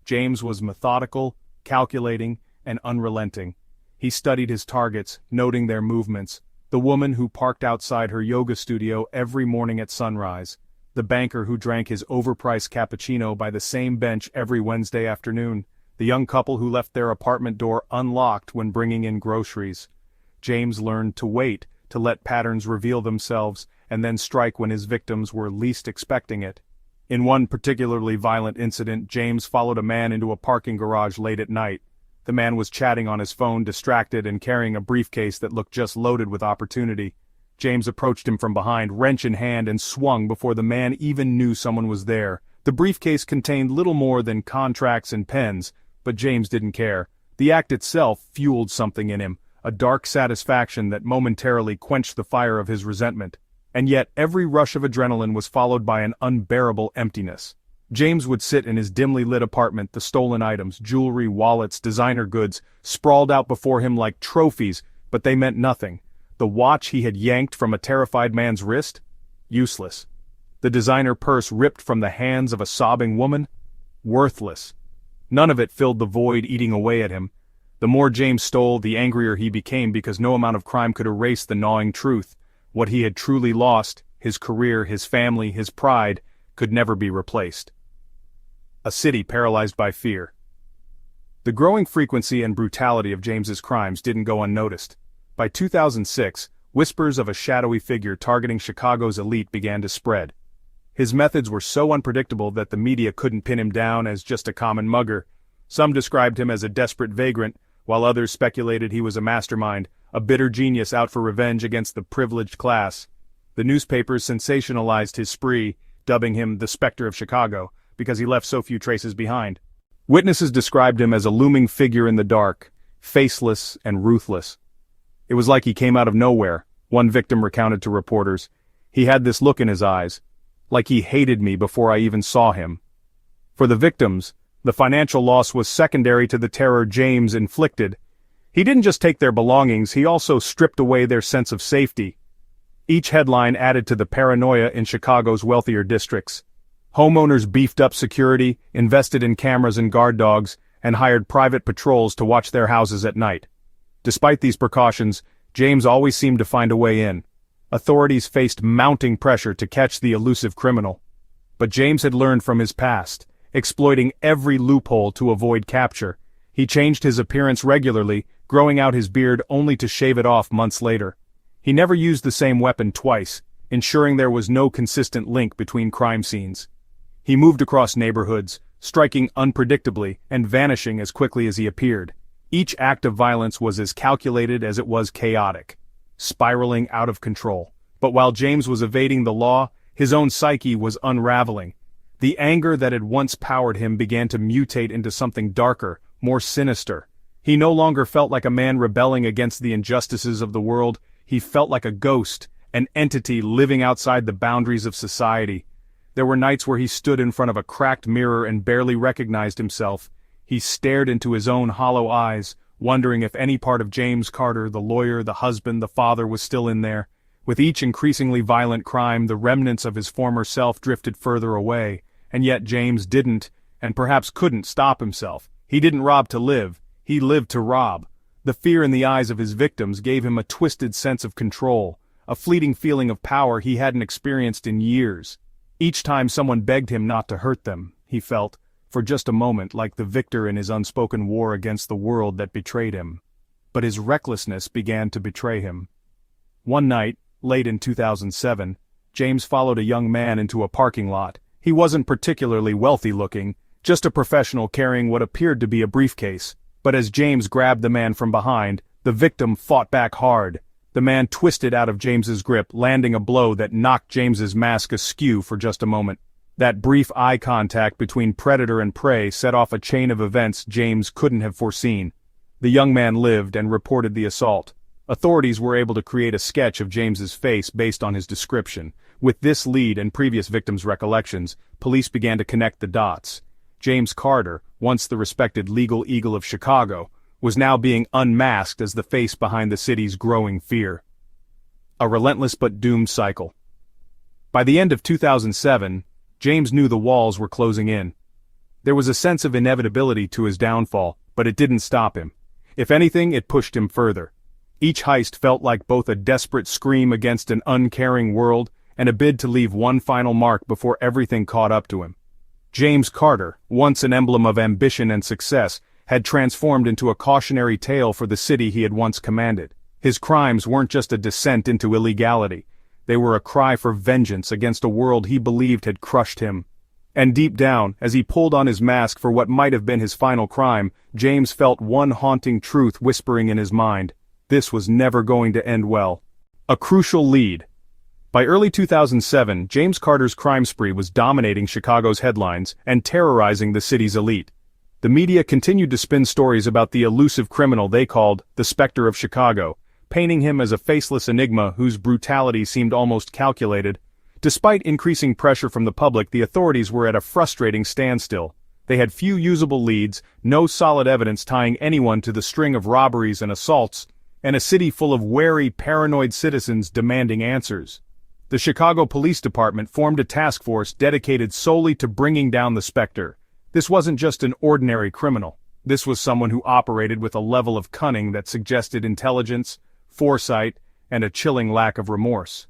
James was methodical, calculating, and unrelenting. He studied his targets, noting their movements: the woman who parked outside her yoga studio every morning at sunrise, the banker who drank his overpriced cappuccino by the same bench every Wednesday afternoon, the young couple who left their apartment door unlocked when bringing in groceries. James learned to wait, to let patterns reveal themselves, and then strike when his victims were least expecting it. In one particularly violent incident, James followed a man into a parking garage late at night. The man was chatting on his phone, distracted, and carrying a briefcase that looked just loaded with opportunity. James approached him from behind, wrench in hand, and swung before the man even knew someone was there. The briefcase contained little more than contracts and pens, but James didn't care. The act itself fueled something in him, a dark satisfaction that momentarily quenched the fire of his resentment. And yet every rush of adrenaline was followed by an unbearable emptiness. James would sit in his dimly lit apartment, the stolen items, jewelry, wallets, designer goods, sprawled out before him like trophies, but they meant nothing. The watch he had yanked from a terrified man's wrist? Useless. The designer purse ripped from the hands of a sobbing woman? Worthless. None of it filled the void eating away at him. The more James stole, the angrier he became, because no amount of crime could erase the gnawing truth. What he had truly lost, his career, his family, his pride, could never be replaced. A city paralyzed by fear. The growing frequency and brutality of James's crimes didn't go unnoticed. By 2006, whispers of a shadowy figure targeting Chicago's elite began to spread. His methods were so unpredictable that the media couldn't pin him down as just a common mugger. Some described him as a desperate vagrant, while others speculated he was a mastermind, a bitter genius out for revenge against the privileged class. The newspapers sensationalized his spree, dubbing him the Spectre of Chicago, because he left so few traces behind. Witnesses described him as a looming figure in the dark, faceless and ruthless. It was like he came out of nowhere, one victim recounted to reporters. He had this look in his eyes, like he hated me before I even saw him. For the victims, the financial loss was secondary to the terror James inflicted. He didn't just take their belongings, he also stripped away their sense of safety. Each headline added to the paranoia in Chicago's wealthier districts. Homeowners beefed up security, invested in cameras and guard dogs, and hired private patrols to watch their houses at night. Despite these precautions, James always seemed to find a way in. Authorities faced mounting pressure to catch the elusive criminal. But James had learned from his past, exploiting every loophole to avoid capture. He changed his appearance regularly, growing out his beard only to shave it off months later. He never used the same weapon twice, ensuring there was no consistent link between crime scenes. He moved across neighborhoods, striking unpredictably and vanishing as quickly as he appeared. Each act of violence was as calculated as it was chaotic, spiraling out of control. But while James was evading the law, his own psyche was unraveling. The anger that had once powered him began to mutate into something darker, more sinister. He no longer felt like a man rebelling against the injustices of the world. He felt like a ghost, an entity living outside the boundaries of society. There were nights where he stood in front of a cracked mirror and barely recognized himself. He stared into his own hollow eyes, wondering if any part of James Carter, the lawyer, the husband, the father, was still in there. With each increasingly violent crime, the remnants of his former self drifted further away, and yet James didn't, and perhaps couldn't, stop himself. He didn't rob to live, he lived to rob. The fear in the eyes of his victims gave him a twisted sense of control, a fleeting feeling of power he hadn't experienced in years. Each time someone begged him not to hurt them, he felt, for just a moment, like the victor in his unspoken war against the world that betrayed him. But his recklessness began to betray him. One night, late in 2007, James followed a young man into a parking lot. He wasn't particularly wealthy looking, just a professional carrying what appeared to be a briefcase. But as James grabbed the man from behind, the victim fought back hard. The man twisted out of James's grip, landing a blow that knocked James's mask askew for just a moment. That brief eye contact between predator and prey set off a chain of events James couldn't have foreseen. The young man lived and reported the assault. Authorities were able to create a sketch of James's face based on his description. With this lead and previous victims' recollections, police began to connect the dots. James Carter, once the respected legal eagle of Chicago, was now being unmasked as the face behind the city's growing fear. A relentless but doomed cycle. By the end of 2007, James knew the walls were closing in. There was a sense of inevitability to his downfall, but it didn't stop him. If anything, it pushed him further. Each heist felt like both a desperate scream against an uncaring world and a bid to leave one final mark before everything caught up to him. James Carter, once an emblem of ambition and success, had transformed into a cautionary tale for the city he had once commanded. His crimes weren't just a descent into illegality. They were a cry for vengeance against a world he believed had crushed him. And deep down, as he pulled on his mask for what might have been his final crime, James felt one haunting truth whispering in his mind. This was never going to end well. A crucial lead. By early 2007, James Carter's crime spree was dominating Chicago's headlines and terrorizing the city's elite. The media continued to spin stories about the elusive criminal they called the Spectre of Chicago, painting him as a faceless enigma whose brutality seemed almost calculated. Despite increasing pressure from the public, the authorities were at a frustrating standstill. They had few usable leads, no solid evidence tying anyone to the string of robberies and assaults, and a city full of wary, paranoid citizens demanding answers. The Chicago Police Department formed a task force dedicated solely to bringing down the Spectre. This wasn't just an ordinary criminal. This was someone who operated with a level of cunning that suggested intelligence, foresight, and a chilling lack of remorse.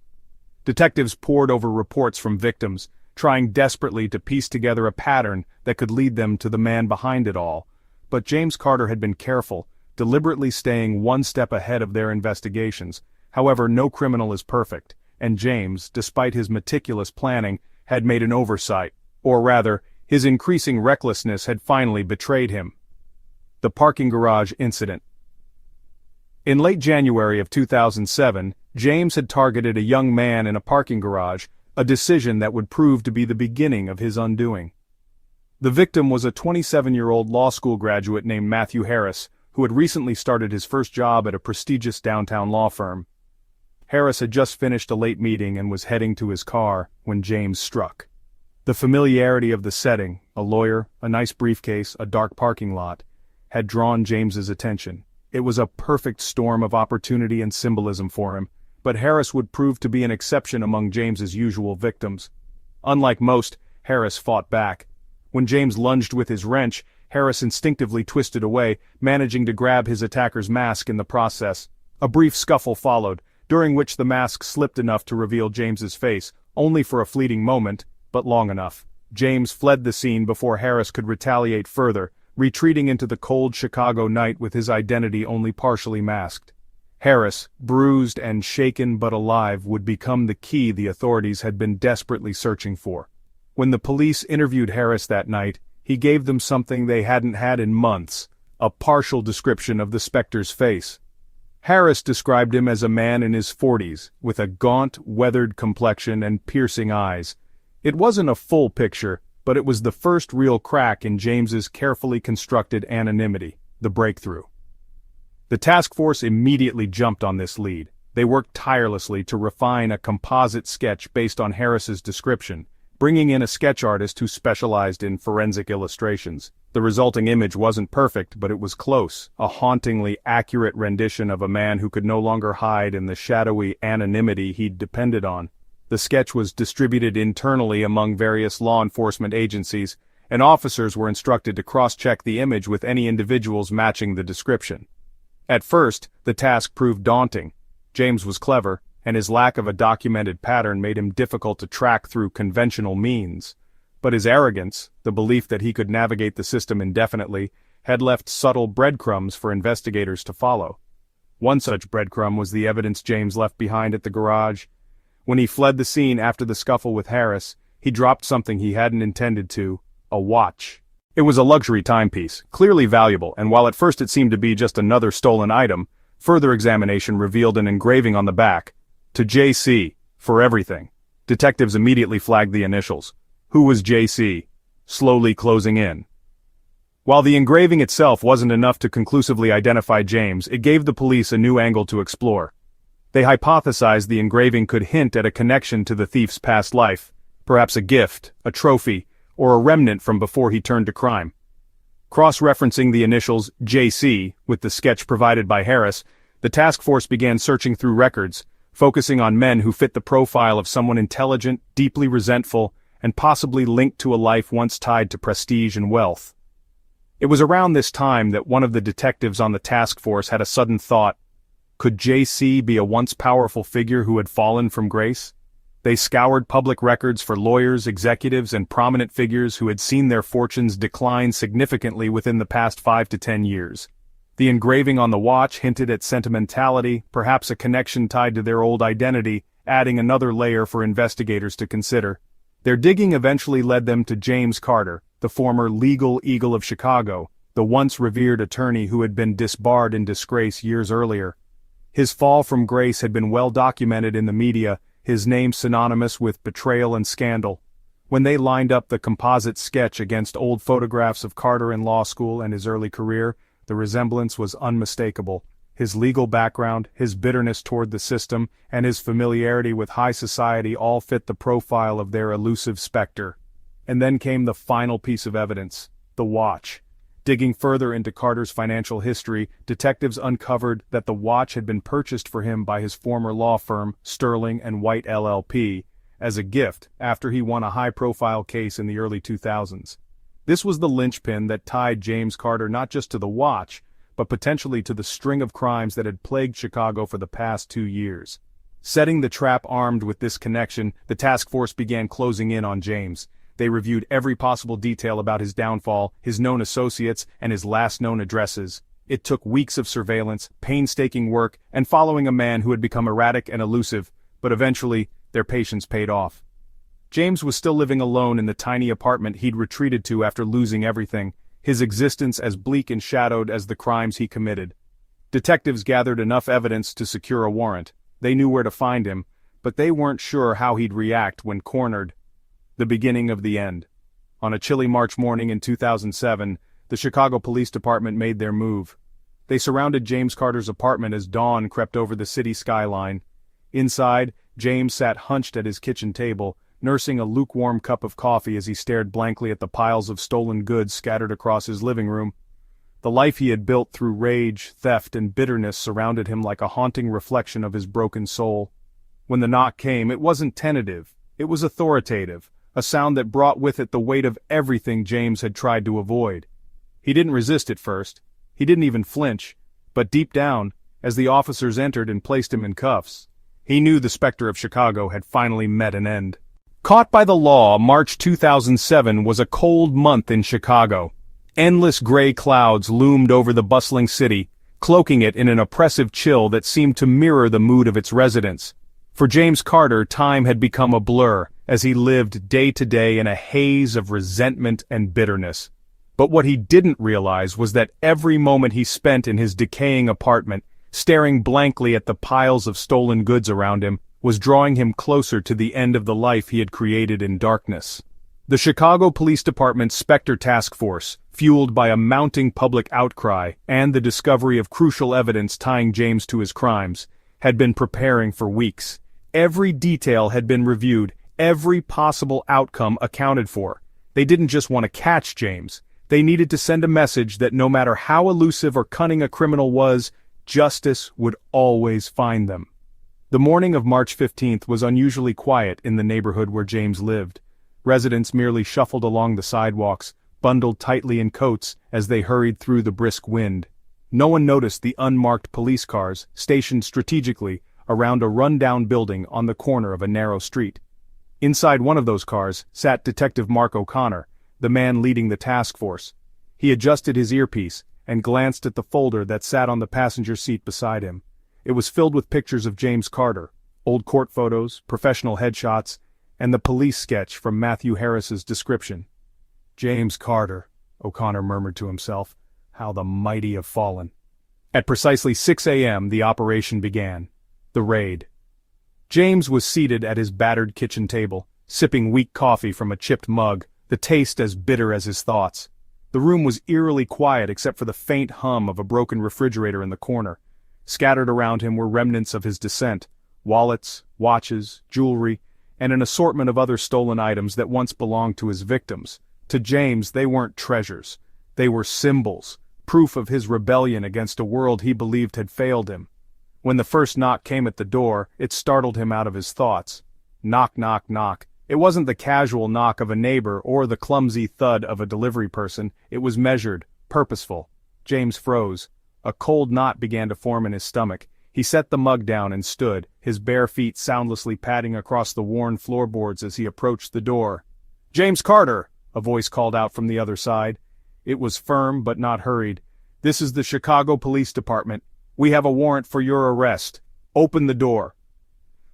Detectives pored over reports from victims, trying desperately to piece together a pattern that could lead them to the man behind it all. But James Carter had been careful, deliberately staying one step ahead of their investigations. However, no criminal is perfect, and James, despite his meticulous planning, had made an oversight, or rather, his increasing recklessness had finally betrayed him. The parking garage incident. In late January of 2007, James had targeted a young man in a parking garage, a decision that would prove to be the beginning of his undoing. The victim was a 27-year-old law school graduate named Matthew Harris, who had recently started his first job at a prestigious downtown law firm. Harris had just finished a late meeting and was heading to his car when James struck. The familiarity of the setting, a lawyer, a nice briefcase, a dark parking lot, had drawn James's attention. It was a perfect storm of opportunity and symbolism for him, but Harris would prove to be an exception among James's usual victims. Unlike most, Harris fought back. When James lunged with his wrench, Harris instinctively twisted away, managing to grab his attacker's mask in the process. A brief scuffle followed, during which the mask slipped enough to reveal James's face, only for a fleeting moment, but long enough. James fled the scene before Harris could retaliate further, retreating into the cold Chicago night with his identity only partially masked. Harris, bruised and shaken but alive, would become the key the authorities had been desperately searching for. When the police interviewed Harris that night, he gave them something they hadn't had in months, a partial description of the Spectre's face. Harris described him as a man in his 40s, with a gaunt, weathered complexion and piercing eyes. It wasn't a full picture, but it was the first real crack in James's carefully constructed anonymity, the breakthrough. The task force immediately jumped on this lead. They worked tirelessly to refine a composite sketch based on Harris's description, bringing in a sketch artist who specialized in forensic illustrations. The resulting image wasn't perfect, but it was close, a hauntingly accurate rendition of a man who could no longer hide in the shadowy anonymity he'd depended on. The sketch was distributed internally among various law enforcement agencies, and officers were instructed to cross-check the image with any individuals matching the description. At first, the task proved daunting. James was clever, and his lack of a documented pattern made him difficult to track through conventional means. But his arrogance, the belief that he could navigate the system indefinitely, had left subtle breadcrumbs for investigators to follow. One such breadcrumb was the evidence James left behind at the garage. When he fled the scene after the scuffle with Harris, he dropped something he hadn't intended to: a watch. It was a luxury timepiece, clearly valuable, and while at first it seemed to be just another stolen item, further examination revealed an engraving on the back: "To J.C. for everything." Detectives immediately flagged the initials. Who was J.C.? Slowly closing in. While the engraving itself wasn't enough to conclusively identify James, it gave the police a new angle to explore. They hypothesized the engraving could hint at a connection to the thief's past life, perhaps a gift, a trophy, or a remnant from before he turned to crime. Cross-referencing the initials J.C. with the sketch provided by Harris, the task force began searching through records, focusing on men who fit the profile of someone intelligent, deeply resentful, and possibly linked to a life once tied to prestige and wealth. It was around this time that one of the detectives on the task force had a sudden thought. Could J.C. be a once powerful figure who had fallen from grace? They scoured public records for lawyers, executives, and prominent figures who had seen their fortunes decline significantly within the past 5 to 10 years. The engraving on the watch hinted at sentimentality, perhaps a connection tied to their old identity, adding another layer for investigators to consider. Their digging eventually led them to James Carter, the former legal eagle of Chicago, the once revered attorney who had been disbarred in disgrace years earlier. His fall from grace had been well documented in the media, his name synonymous with betrayal and scandal. When they lined up the composite sketch against old photographs of Carter in law school and his early career, the resemblance was unmistakable. His legal background, his bitterness toward the system, and his familiarity with high society all fit the profile of their elusive specter. And then came the final piece of evidence: the watch. Digging further into Carter's financial history, detectives uncovered that the watch had been purchased for him by his former law firm, Sterling and White LLP, as a gift after he won a high-profile case in the early 2000s. This was the linchpin that tied James Carter not just to the watch, but potentially to the string of crimes that had plagued Chicago for the past 2 years. Setting the trap armed with this connection, the task force began closing in on James. They reviewed every possible detail about his downfall, his known associates, and his last known addresses. It took weeks of surveillance, painstaking work, and following a man who had become erratic and elusive, but eventually, their patience paid off. James was still living alone in the tiny apartment he'd retreated to after losing everything, his existence as bleak and shadowed as the crimes he committed. Detectives gathered enough evidence to secure a warrant. They knew where to find him, but they weren't sure how he'd react when cornered. The beginning of the end. On a chilly March morning in 2007, the Chicago Police Department made their move. They surrounded James Carter's apartment as dawn crept over the city skyline. Inside, James sat hunched at his kitchen table, nursing a lukewarm cup of coffee as he stared blankly at the piles of stolen goods scattered across his living room. The life he had built through rage, theft, and bitterness surrounded him like a haunting reflection of his broken soul. When the knock came, it wasn't tentative, it was authoritative, a sound that brought with it the weight of everything James had tried to avoid. He didn't resist at first, he didn't even flinch, but deep down, as the officers entered and placed him in cuffs, he knew the specter of Chicago had finally met an end. Caught by the law, March 2007 was a cold month in Chicago. Endless gray clouds loomed over the bustling city, cloaking it in an oppressive chill that seemed to mirror the mood of its residents. For James Carter, time had become a blur, as he lived day to day in a haze of resentment and bitterness. But what he didn't realize was that every moment he spent in his decaying apartment, staring blankly at the piles of stolen goods around him, was drawing him closer to the end of the life he had created in darkness. The Chicago Police Department's Spectre Task Force, fueled by a mounting public outcry and the discovery of crucial evidence tying James to his crimes, had been preparing for weeks. Every detail had been reviewed, Every possible outcome accounted for. They didn't just want to catch James. They needed to send a message that no matter how elusive or cunning a criminal was, justice would always find them. The morning of March 15th was unusually quiet in the neighborhood where James lived. Residents merely shuffled along the sidewalks, bundled tightly in coats as they hurried through the brisk wind. No one noticed the unmarked police cars stationed strategically around a run-down building on the corner of a narrow street. Inside one of those cars sat Detective Mark O'Connor, the man leading the task force. He adjusted his earpiece and glanced at the folder that sat on the passenger seat beside him. It was filled with pictures of James Carter, old court photos, professional headshots, and the police sketch from Matthew Harris's description. James Carter, O'Connor murmured to himself, how the mighty have fallen. At precisely 6 a.m. the operation began. The raid. James was seated at his battered kitchen table, sipping weak coffee from a chipped mug, the taste as bitter as his thoughts. The room was eerily quiet except for the faint hum of a broken refrigerator in the corner. Scattered around him were remnants of his descent, wallets, watches, jewelry, and an assortment of other stolen items that once belonged to his victims. To James, they weren't treasures. They were symbols, proof of his rebellion against a world he believed had failed him. When the first knock came at the door, it startled him out of his thoughts. Knock, knock, knock. It wasn't the casual knock of a neighbor or the clumsy thud of a delivery person. It was measured, purposeful. James froze. A cold knot began to form in his stomach. He set the mug down and stood, his bare feet soundlessly padding across the worn floorboards as he approached the door. "James Carter!" a voice called out from the other side. It was firm but not hurried. "This is the Chicago Police Department. We have a warrant for your arrest. Open the door."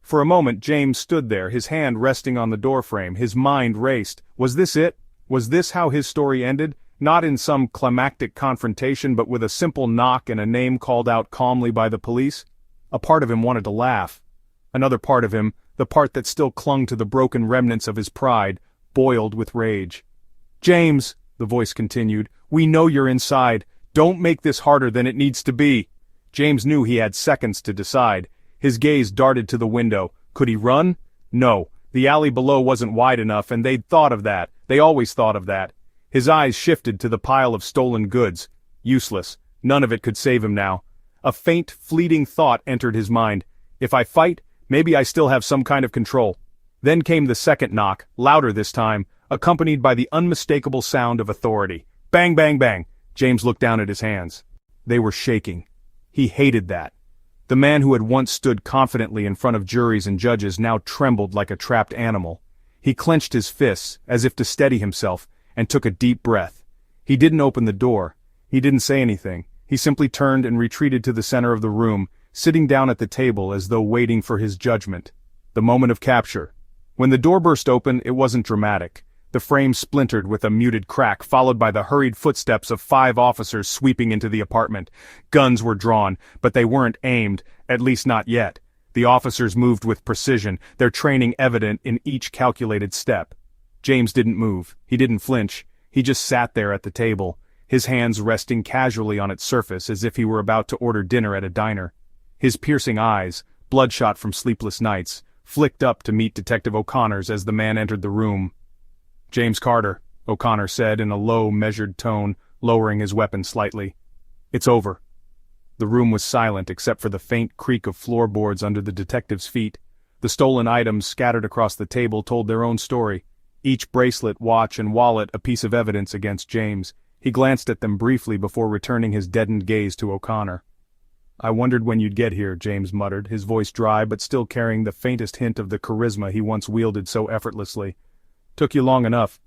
For a moment James stood there, his hand resting on the doorframe, his mind raced. Was this it? Was this how his story ended? Not in some climactic confrontation, but with a simple knock and a name called out calmly by the police? A part of him wanted to laugh. Another part of him, the part that still clung to the broken remnants of his pride, boiled with rage. "James," the voice continued, "we know you're inside. Don't make this harder than it needs to be." James knew he had seconds to decide. His gaze darted to the window. Could he run? No. The alley below wasn't wide enough, and they'd thought of that. They always thought of that. His eyes shifted to the pile of stolen goods. Useless. None of it could save him now. A faint, fleeting thought entered his mind. If I fight, maybe I still have some kind of control. Then came the second knock, louder this time, accompanied by the unmistakable sound of authority. Bang, bang, bang. James looked down at his hands. They were shaking. He hated that. The man who had once stood confidently in front of juries and judges now trembled like a trapped animal. He clenched his fists, as if to steady himself, and took a deep breath. He didn't open the door. He didn't say anything. He simply turned and retreated to the center of the room, sitting down at the table as though waiting for his judgment. The moment of capture. When the door burst open, it wasn't dramatic. The frame splintered with a muted crack, followed by the hurried footsteps of 5 officers sweeping into the apartment. Guns were drawn, but they weren't aimed, at least not yet. The officers moved with precision, their training evident in each calculated step. James didn't move. He didn't flinch. He just sat there at the table, his hands resting casually on its surface as if he were about to order dinner at a diner. His piercing eyes, bloodshot from sleepless nights, flicked up to meet Detective O'Connor's as the man entered the room. "James Carter," O'Connor said in a low, measured tone, lowering his weapon slightly. "It's over." The room was silent except for the faint creak of floorboards under the detective's feet. The stolen items scattered across the table told their own story. Each bracelet, watch, and wallet a piece of evidence against James. He glanced at them briefly before returning his deadened gaze to O'Connor. "I wondered when you'd get here," James muttered, his voice dry but still carrying the faintest hint of the charisma he once wielded so effortlessly. "Took you long enough."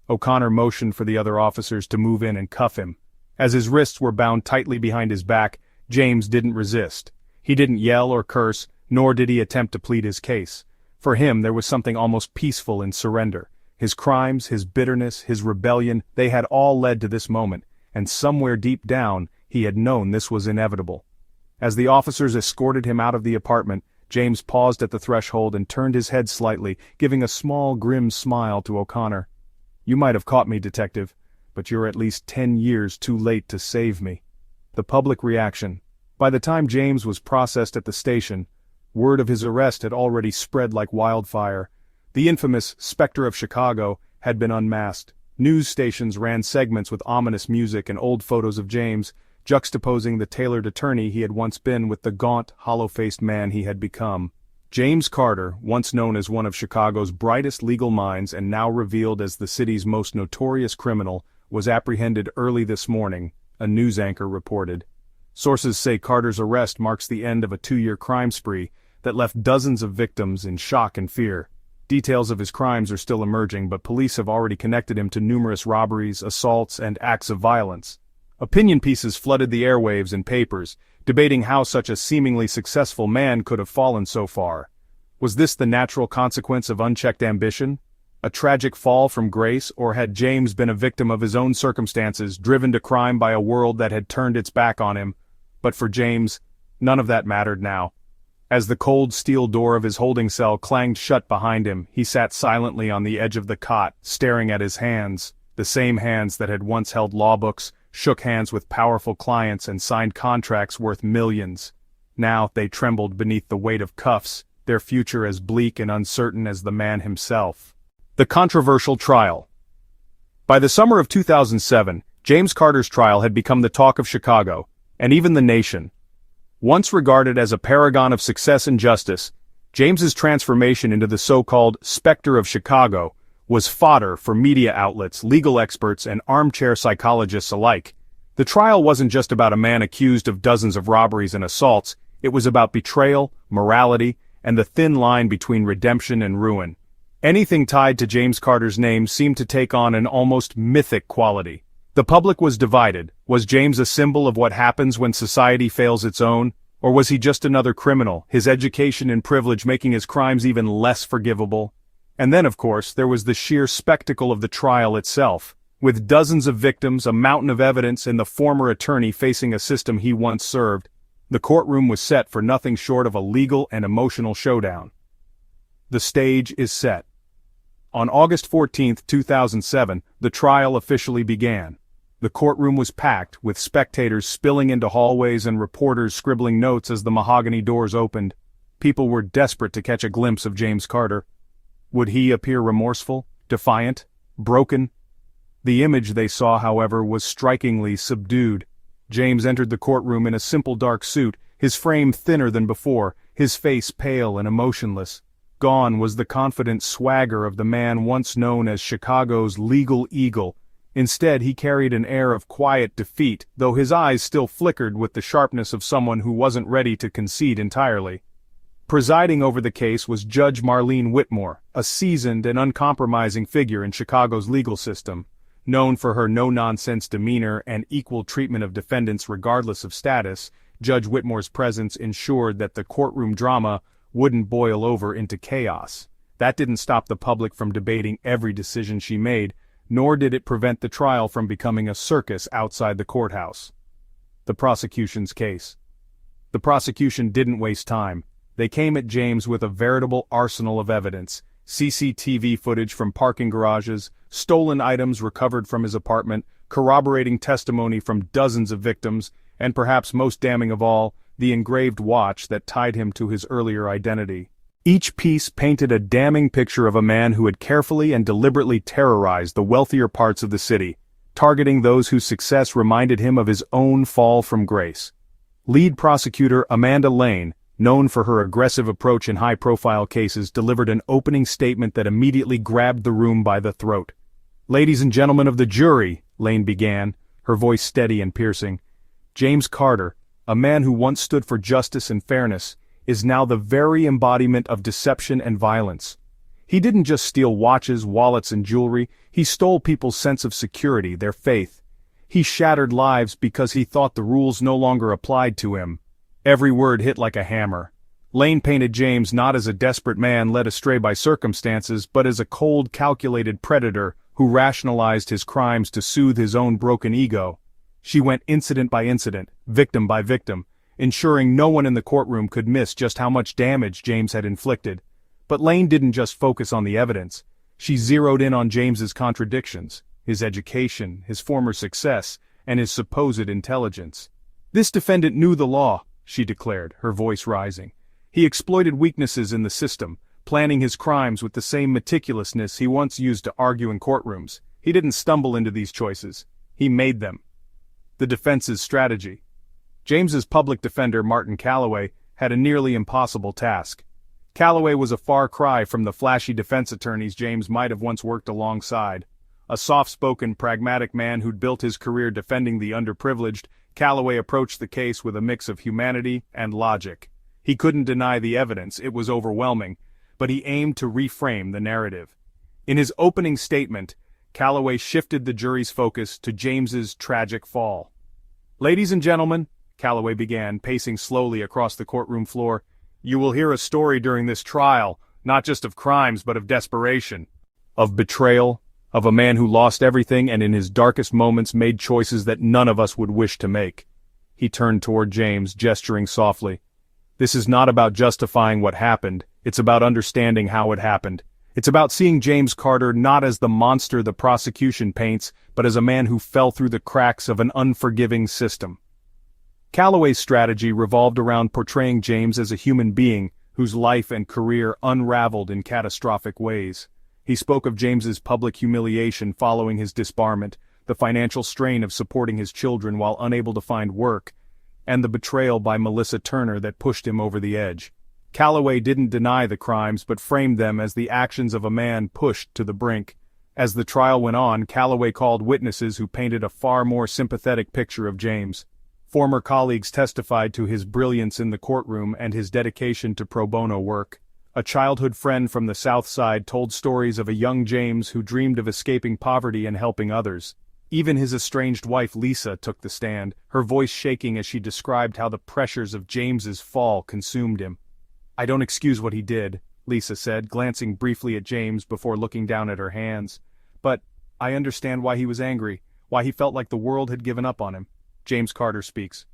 O'Connor motioned for the other officers to move in and cuff him. As his wrists were bound tightly behind his back, James didn't resist. He didn't yell or curse, nor did he attempt to plead his case. For him there was something almost peaceful in surrender. His crimes, his bitterness, his rebellion, they had all led to this moment, and somewhere deep down, he had known this was inevitable. As the officers escorted him out of the apartment, James paused at the threshold and turned his head slightly, giving a small grim smile to O'Connor. "You might have caught me, detective, but you're at least 10 years too late to save me." The public reaction. By the time James was processed at the station, word of his arrest had already spread like wildfire. The infamous Spectre of Chicago had been unmasked. News stations ran segments with ominous music and old photos of James, juxtaposing the tailored attorney he had once been with the gaunt, hollow-faced man he had become. James Carter, once known as one of Chicago's brightest legal minds and now revealed as the city's most notorious criminal, was apprehended early this morning, a news anchor reported. Sources say Carter's arrest marks the end of a 2-year crime spree that left dozens of victims in shock and fear. Details of his crimes are still emerging, but police have already connected him to numerous robberies, assaults, and acts of violence. Opinion pieces flooded the airwaves and papers, debating how such a seemingly successful man could have fallen so far. Was this the natural consequence of unchecked ambition? A tragic fall from grace, or had James been a victim of his own circumstances, driven to crime by a world that had turned its back on him? But for James, none of that mattered now. As the cold steel door of his holding cell clanged shut behind him, he sat silently on the edge of the cot, staring at his hands, the same hands that had once held law books, shook hands with powerful clients and signed contracts worth millions. Now they trembled beneath the weight of cuffs, their future as bleak and uncertain as the man himself. The controversial trial. By the summer of 2007, James Carter's trial had become the talk of Chicago, and even the nation. Once regarded as a paragon of success and justice, James's transformation into the so-called Spectre of Chicago was fodder for media outlets, legal experts, and armchair psychologists alike. The trial wasn't just about a man accused of dozens of robberies and assaults, it was about betrayal, morality, and the thin line between redemption and ruin. Anything tied to James Carter's name seemed to take on an almost mythic quality. The public was divided. Was James a symbol of what happens when society fails its own? Or was he just another criminal, his education and privilege making his crimes even less forgivable? And then, of course, there was the sheer spectacle of the trial itself. With dozens of victims, a mountain of evidence, and the former attorney facing a system he once served, the courtroom was set for nothing short of a legal and emotional showdown. The stage is set. On August 14, 2007, the trial officially began. The courtroom was packed, with spectators spilling into hallways and reporters scribbling notes as the mahogany doors opened. People were desperate to catch a glimpse of James Carter. Would he appear remorseful, defiant, broken? The image they saw, however, was strikingly subdued. James entered the courtroom in a simple dark suit, his frame thinner than before, his face pale and emotionless. Gone was the confident swagger of the man once known as Chicago's legal eagle. Instead, he carried an air of quiet defeat, though his eyes still flickered with the sharpness of someone who wasn't ready to concede entirely. Presiding over the case was Judge Marlene Whitmore, a seasoned and uncompromising figure in Chicago's legal system. Known for her no-nonsense demeanor and equal treatment of defendants regardless of status, Judge Whitmore's presence ensured that the courtroom drama wouldn't boil over into chaos. That didn't stop the public from debating every decision she made, nor did it prevent the trial from becoming a circus outside the courthouse. The prosecution's case. The prosecution didn't waste time. They came at James with a veritable arsenal of evidence: CCTV footage from parking garages, stolen items recovered from his apartment, corroborating testimony from dozens of victims, and perhaps most damning of all, the engraved watch that tied him to his earlier identity. Each piece painted a damning picture of a man who had carefully and deliberately terrorized the wealthier parts of the city, targeting those whose success reminded him of his own fall from grace. Lead prosecutor Amanda Lane, known for her aggressive approach in high-profile cases, delivered an opening statement that immediately grabbed the room by the throat. "Ladies and gentlemen of the jury," Lane began, her voice steady and piercing, "James Carter, a man who once stood for justice and fairness, is now the very embodiment of deception and violence. He didn't just steal watches, wallets, and jewelry, he stole people's sense of security, their faith. He shattered lives because he thought the rules no longer applied to him." Every word hit like a hammer. Lane painted James not as a desperate man led astray by circumstances, but as a cold, calculated predator who rationalized his crimes to soothe his own broken ego. She went incident by incident, victim by victim, ensuring no one in the courtroom could miss just how much damage James had inflicted. But Lane didn't just focus on the evidence. She zeroed in on James's contradictions, his education, his former success, and his supposed intelligence. "This defendant knew the law," she declared, her voice rising. "He exploited weaknesses in the system, planning his crimes with the same meticulousness he once used to argue in courtrooms. He didn't stumble into these choices. He made them. The defense's strategy. James's public defender, Martin Calloway, had a nearly impossible task. Calloway was a far cry from the flashy defense attorneys James might have once worked alongside. A soft-spoken, pragmatic man who'd built his career defending the underprivileged, Calloway approached the case with a mix of humanity and logic. He couldn't deny the evidence, it was overwhelming, but he aimed to reframe the narrative. In his opening statement, Calloway shifted the jury's focus to James's tragic fall. "Ladies and gentlemen," Calloway began, pacing slowly across the courtroom floor, "you will hear a story during this trial, not just of crimes but of desperation, of betrayal, of a man who lost everything and in his darkest moments made choices that none of us would wish to make." He turned toward James, gesturing softly. "This is not about justifying what happened, it's about understanding how it happened. It's about seeing James Carter not as the monster the prosecution paints, but as a man who fell through the cracks of an unforgiving system." Calloway's strategy revolved around portraying James as a human being whose life and career unraveled in catastrophic ways. He spoke of James's public humiliation following his disbarment, the financial strain of supporting his children while unable to find work, and the betrayal by Melissa Turner that pushed him over the edge. Calloway didn't deny the crimes but framed them as the actions of a man pushed to the brink. As the trial went on, Calloway called witnesses who painted a far more sympathetic picture of James. Former colleagues testified to his brilliance in the courtroom and his dedication to pro bono work. A childhood friend from the South Side told stories of a young James who dreamed of escaping poverty and helping others. Even his estranged wife Lisa took the stand, her voice shaking as she described how the pressures of James's fall consumed him. "I don't excuse what he did," Lisa said, glancing briefly at James before looking down at her hands. "But I understand why he was angry, why he felt like the world had given up on him." James Carter speaks.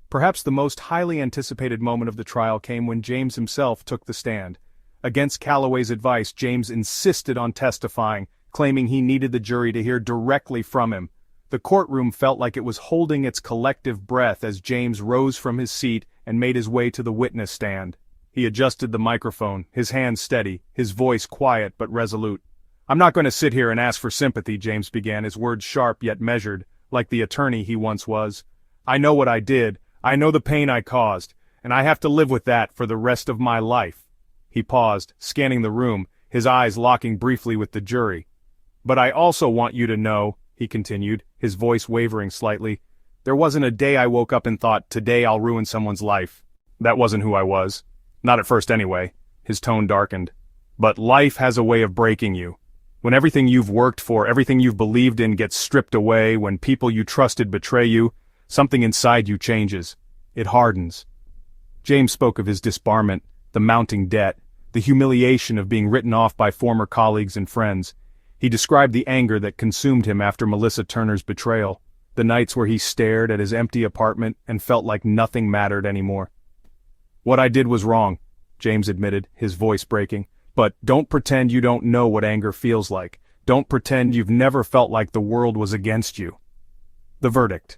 Perhaps the most highly anticipated moment of the trial came when James himself took the stand. Against Calloway's advice, James insisted on testifying, claiming he needed the jury to hear directly from him. The courtroom felt like it was holding its collective breath as James rose from his seat and made his way to the witness stand. He adjusted the microphone, his hands steady, his voice quiet but resolute. "I'm not going to sit here and ask for sympathy," James began, his words sharp yet measured, like the attorney he once was. "I know what I did, I know the pain I caused, and I have to live with that for the rest of my life." He paused, scanning the room, his eyes locking briefly with the jury. "But I also want you to know," he continued, his voice wavering slightly, "there wasn't a day I woke up and thought, today I'll ruin someone's life. That wasn't who I was. Not at first anyway." His tone darkened. "But life has a way of breaking you. When everything you've worked for, everything you've believed in gets stripped away, when people you trusted betray you, something inside you changes. It hardens." James spoke of his disbarment, the mounting debt, the humiliation of being written off by former colleagues and friends. He described the anger that consumed him after Melissa Turner's betrayal, the nights where he stared at his empty apartment and felt like nothing mattered anymore. "What I did was wrong," James admitted, his voice breaking. "But don't pretend you don't know what anger feels like. Don't pretend you've never felt like the world was against you." The verdict.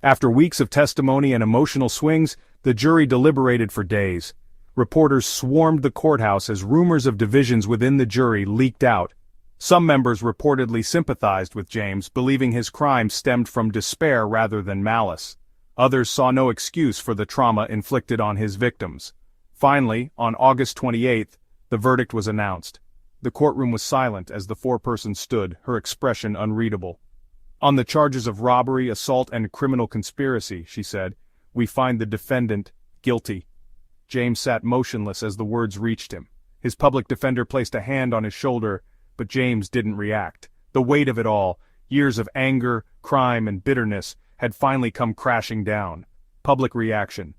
After weeks of testimony and emotional swings, the jury deliberated for days. Reporters swarmed the courthouse as rumors of divisions within the jury leaked out. Some members reportedly sympathized with James, believing his crimes stemmed from despair rather than malice. Others saw no excuse for the trauma inflicted on his victims. Finally, on August 28th, the verdict was announced. The courtroom was silent as the foreperson stood, her expression unreadable. "On the charges of robbery, assault, and criminal conspiracy," she said, "we find the defendant guilty." James sat motionless as the words reached him. His public defender placed a hand on his shoulder, but James didn't react. The weight of it all, years of anger, crime, and bitterness, had finally come crashing down. Public reaction.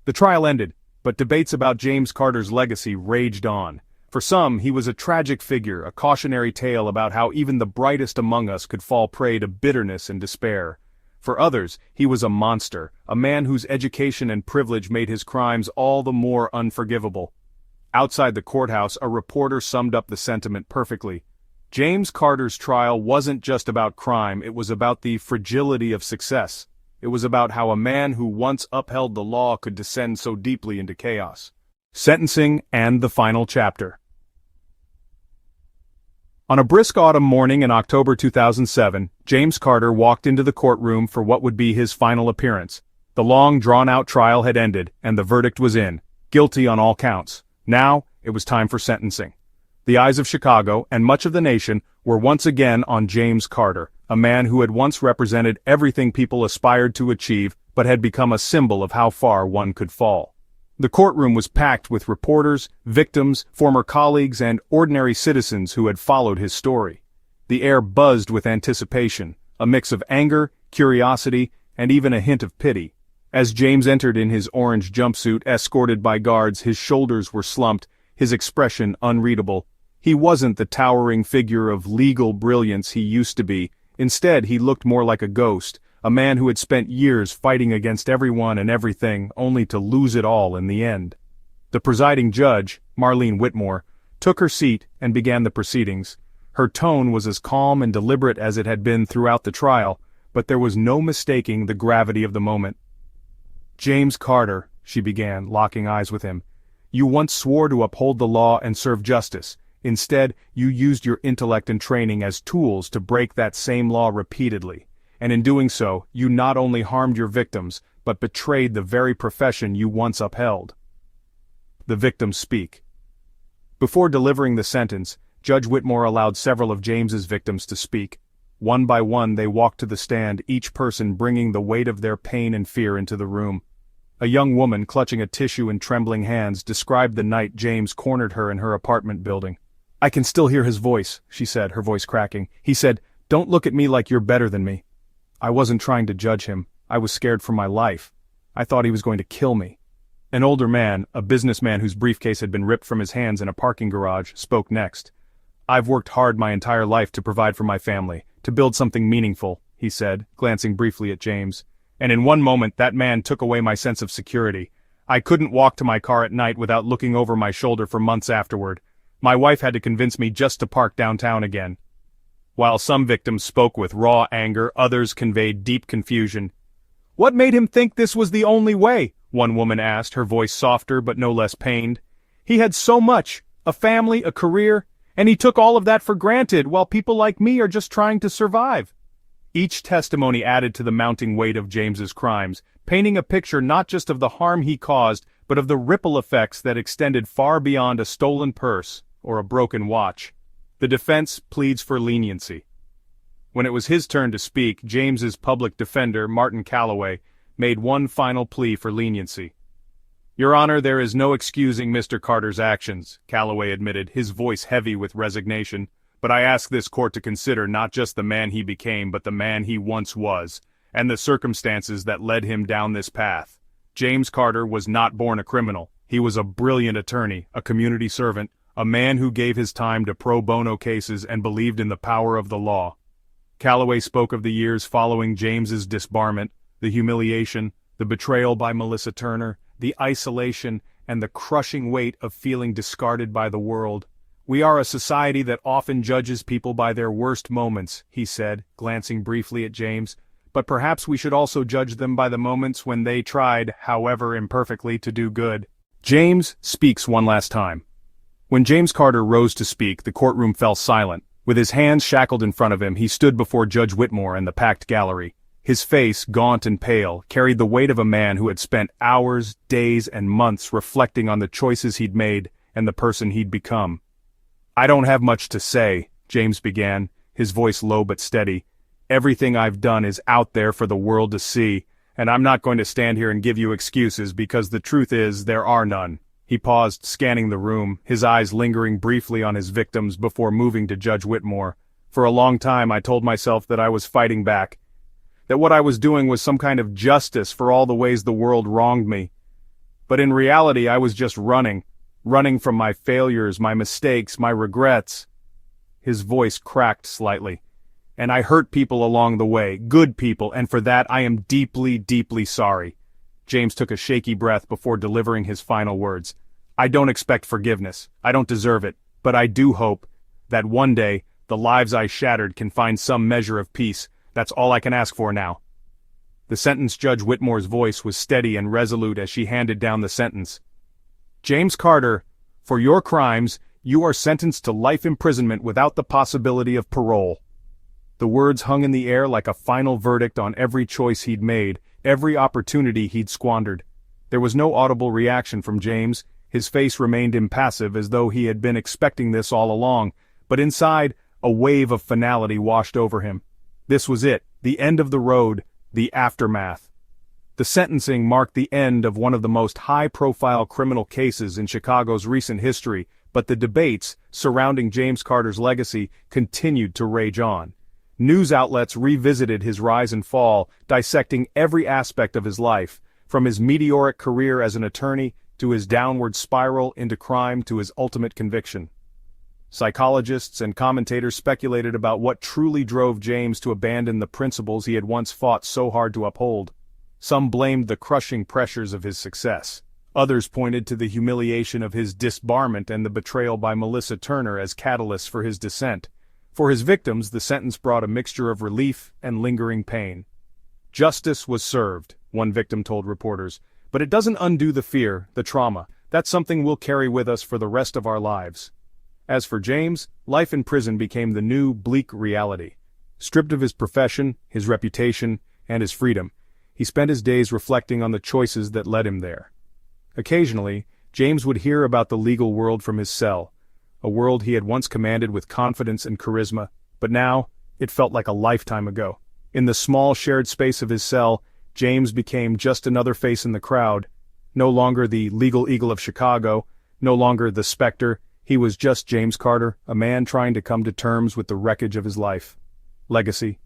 The trial ended, but debates about James Carter's legacy raged on. For some, he was a tragic figure, a cautionary tale about how even the brightest among us could fall prey to bitterness and despair. For others, he was a monster, a man whose education and privilege made his crimes all the more unforgivable. Outside the courthouse, a reporter summed up the sentiment perfectly. James Carter's trial wasn't just about crime, it was about the fragility of success. It was about how a man who once upheld the law could descend so deeply into chaos. Sentencing and the final chapter. On a brisk autumn morning in October 2007, James Carter walked into the courtroom for what would be his final appearance. The long, drawn-out trial had ended, and the verdict was in. Guilty on all counts. Now, it was time for sentencing. The eyes of Chicago, and much of the nation, were once again on James Carter, a man who had once represented everything people aspired to achieve, but had become a symbol of how far one could fall. The courtroom was packed with reporters, victims, former colleagues, and ordinary citizens who had followed his story. The air buzzed with anticipation, a mix of anger, curiosity, and even a hint of pity. As James entered in his orange jumpsuit, escorted by guards, his shoulders were slumped, his expression unreadable. He wasn't the towering figure of legal brilliance he used to be. Instead, he looked more like a ghost, a man who had spent years fighting against everyone and everything, only to lose it all in the end. The presiding judge, Marlene Whitmore, took her seat and began the proceedings. Her tone was as calm and deliberate as it had been throughout the trial, but there was no mistaking the gravity of the moment. "James Carter," she began, locking eyes with him, "you once swore to uphold the law and serve justice. Instead, you used your intellect and training as tools to break that same law repeatedly. And in doing so, you not only harmed your victims, but betrayed the very profession you once upheld." The victims speak. Before delivering the sentence, Judge Whitmore allowed several of James's victims to speak. One by one they walked to the stand, each person bringing the weight of their pain and fear into the room. A young woman, clutching a tissue in trembling hands, described the night James cornered her in her apartment building. "I can still hear his voice," she said, her voice cracking. "He said, 'Don't look at me like you're better than me.' I wasn't trying to judge him. I was scared for my life. I thought he was going to kill me." An older man, a businessman whose briefcase had been ripped from his hands in a parking garage, spoke next. "I've worked hard my entire life to provide for my family, to build something meaningful," he said, glancing briefly at James. "And in one moment that man took away my sense of security. I couldn't walk to my car at night without looking over my shoulder for months afterward. My wife had to convince me just to park downtown again." While some victims spoke with raw anger, others conveyed deep confusion. "What made him think this was the only way?" one woman asked, her voice softer but no less pained. "He had so much, a family, a career, and he took all of that for granted while people like me are just trying to survive." Each testimony added to the mounting weight of James's crimes, painting a picture not just of the harm he caused, but of the ripple effects that extended far beyond a stolen purse or a broken watch. The defense pleads for leniency. When it was his turn to speak, James's public defender, Martin Calloway, made one final plea for leniency. "Your Honor, there is no excusing Mr. Carter's actions," Calloway admitted, his voice heavy with resignation. "But I ask this court to consider not just the man he became, but the man he once was, and the circumstances that led him down this path. James Carter was not born a criminal. He was a brilliant attorney, a community servant, a man who gave his time to pro bono cases and believed in the power of the law." Calloway spoke of the years following James's disbarment, the humiliation, the betrayal by Melissa Turner, the isolation, and the crushing weight of feeling discarded by the world. "We are a society that often judges people by their worst moments," he said, glancing briefly at James, "but perhaps we should also judge them by the moments when they tried, however imperfectly, to do good." James speaks one last time. When James Carter rose to speak, the courtroom fell silent. With his hands shackled in front of him, he stood before Judge Whitmore and the packed gallery. His face, gaunt and pale, carried the weight of a man who had spent hours, days, and months reflecting on the choices he'd made and the person he'd become. "I don't have much to say," James began, his voice low but steady. "Everything I've done is out there for the world to see, and I'm not going to stand here and give you excuses because the truth is there are none." He paused, scanning the room, his eyes lingering briefly on his victims before moving to Judge Whitmore. "For a long time I told myself that I was fighting back, that what I was doing was some kind of justice for all the ways the world wronged me. But in reality I was just running from my failures, my mistakes, my regrets." His voice cracked slightly. "And I hurt people along the way, good people, and for that I am deeply, deeply sorry." James took a shaky breath before delivering his final words. "I don't expect forgiveness. I don't deserve it. But I do hope that one day the lives I shattered can find some measure of peace. That's all I can ask for now." The sentence Judge Whitmore's voice was steady and resolute as she handed down the sentence. James Carter, for your crimes, you are sentenced to life imprisonment without the possibility of parole. The words hung in the air like a final verdict on every choice he'd made, every opportunity he'd squandered. There was no audible reaction from James. His face remained impassive as though he had been expecting this all along, but inside, a wave of finality washed over him. This was it, the end of the road, the aftermath. The sentencing marked the end of one of the most high-profile criminal cases in Chicago's recent history, but the debates surrounding James Carter's legacy continued to rage on. News outlets revisited his rise and fall, dissecting every aspect of his life, from his meteoric career as an attorney to his downward spiral into crime to his ultimate conviction. Psychologists and commentators speculated about what truly drove James to abandon the principles he had once fought so hard to uphold. Some blamed the crushing pressures of his success. Others pointed to the humiliation of his disbarment and the betrayal by Melissa Turner as catalysts for his descent. For his victims, the sentence brought a mixture of relief and lingering pain. Justice was served, one victim told reporters, but it doesn't undo the fear, the trauma. That's something we'll carry with us for the rest of our lives. As for James, life in prison became the new, bleak reality. Stripped of his profession, his reputation, and his freedom, he spent his days reflecting on the choices that led him there. Occasionally, James would hear about the legal world from his cell, a world he had once commanded with confidence and charisma, but now, it felt like a lifetime ago. In the small shared space of his cell, James became just another face in the crowd, no longer the legal eagle of Chicago, no longer the specter. He was just James Carter, a man trying to come to terms with the wreckage of his life. Legacy.